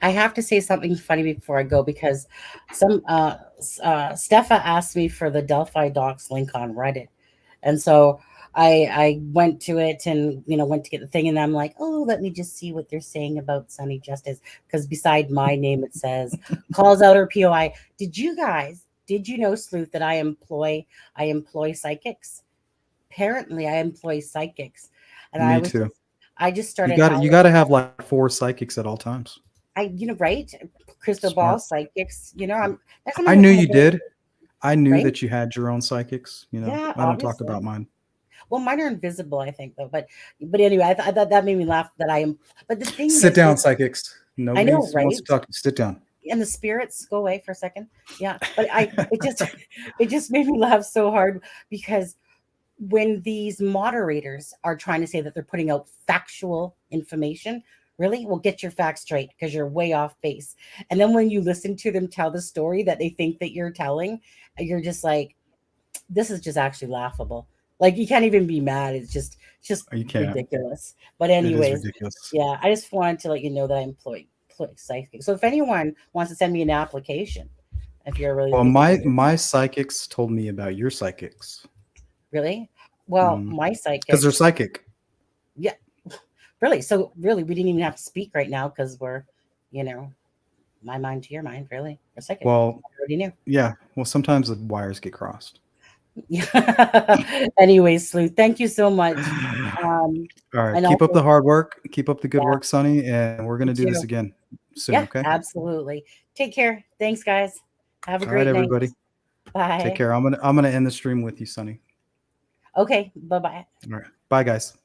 [SPEAKER 1] I have to say something funny before I go, because some Steffa asked me for the Delphi docs link on Reddit, and so I went to it and went to get the thing, and I'm like, oh, let me just see what they're saying about Sunny Justice, because beside my name it says calls out her POI. Did you know, Sleuth, that I employ psychics? Apparently I employ psychics, and
[SPEAKER 2] Me too.
[SPEAKER 1] I just
[SPEAKER 2] You
[SPEAKER 1] started
[SPEAKER 2] got to
[SPEAKER 1] howling.
[SPEAKER 2] you got to have like 4 psychics at all times.
[SPEAKER 1] Right? Crystal ball
[SPEAKER 2] Smart.
[SPEAKER 1] psychics. That's
[SPEAKER 2] I
[SPEAKER 1] something
[SPEAKER 2] knew
[SPEAKER 1] kind
[SPEAKER 2] you
[SPEAKER 1] of,
[SPEAKER 2] did. I knew
[SPEAKER 1] right?
[SPEAKER 2] that you had your own psychics.
[SPEAKER 1] Yeah,
[SPEAKER 2] I don't talk
[SPEAKER 1] obviously.
[SPEAKER 2] about mine.
[SPEAKER 1] Well, mine are invisible, I think, though. But anyway, I thought that made me laugh. That I am. But the thing
[SPEAKER 2] Sit
[SPEAKER 1] is,
[SPEAKER 2] down, psychics. Nobody
[SPEAKER 1] know,
[SPEAKER 2] wants
[SPEAKER 1] right?
[SPEAKER 2] to talk. Sit down.
[SPEAKER 1] And the spirits go away for a second. Yeah, but it just made me laugh so hard because when these moderators are trying to say that they're putting out factual information, really, well, get your facts straight because you're way off base. And then when you listen to them tell the story that they think that you're telling, you're just like, this is just actually laughable. Like you can't even be mad. It's just
[SPEAKER 2] You can't.
[SPEAKER 1] ridiculous. But
[SPEAKER 2] It is
[SPEAKER 1] anyways,
[SPEAKER 2] ridiculous.
[SPEAKER 1] yeah, I just wanted to let you know that I employ psychic. So if anyone wants to send me an application, if you're really
[SPEAKER 2] Well,
[SPEAKER 1] thinking,
[SPEAKER 2] my psychics told me about your psychics.
[SPEAKER 1] really, well, my
[SPEAKER 2] Because
[SPEAKER 1] psychic,
[SPEAKER 2] they're psychic.
[SPEAKER 1] yeah, really. So really, we didn't even have to speak right now because we're, my mind to your mind, really. We're psychic.
[SPEAKER 2] Well,
[SPEAKER 1] I already knew.
[SPEAKER 2] yeah. Well, sometimes the wires get crossed.
[SPEAKER 1] Yeah. Anyways, Sleuth, thank you so much.
[SPEAKER 2] All right.
[SPEAKER 1] And
[SPEAKER 2] Keep up
[SPEAKER 1] also,
[SPEAKER 2] the hard work. Keep up the good
[SPEAKER 1] yeah,
[SPEAKER 2] work, Sonny. And we're going to
[SPEAKER 1] you
[SPEAKER 2] do this
[SPEAKER 1] too.
[SPEAKER 2] again soon.
[SPEAKER 1] Yeah,
[SPEAKER 2] Okay.
[SPEAKER 1] absolutely. Take care. Thanks, guys. Have a
[SPEAKER 2] All right,
[SPEAKER 1] great night.
[SPEAKER 2] everybody. Take
[SPEAKER 1] Bye.
[SPEAKER 2] care. I'm gonna end the stream with you, Sonny.
[SPEAKER 1] Okay. Bye-bye.
[SPEAKER 2] All right. Bye, guys.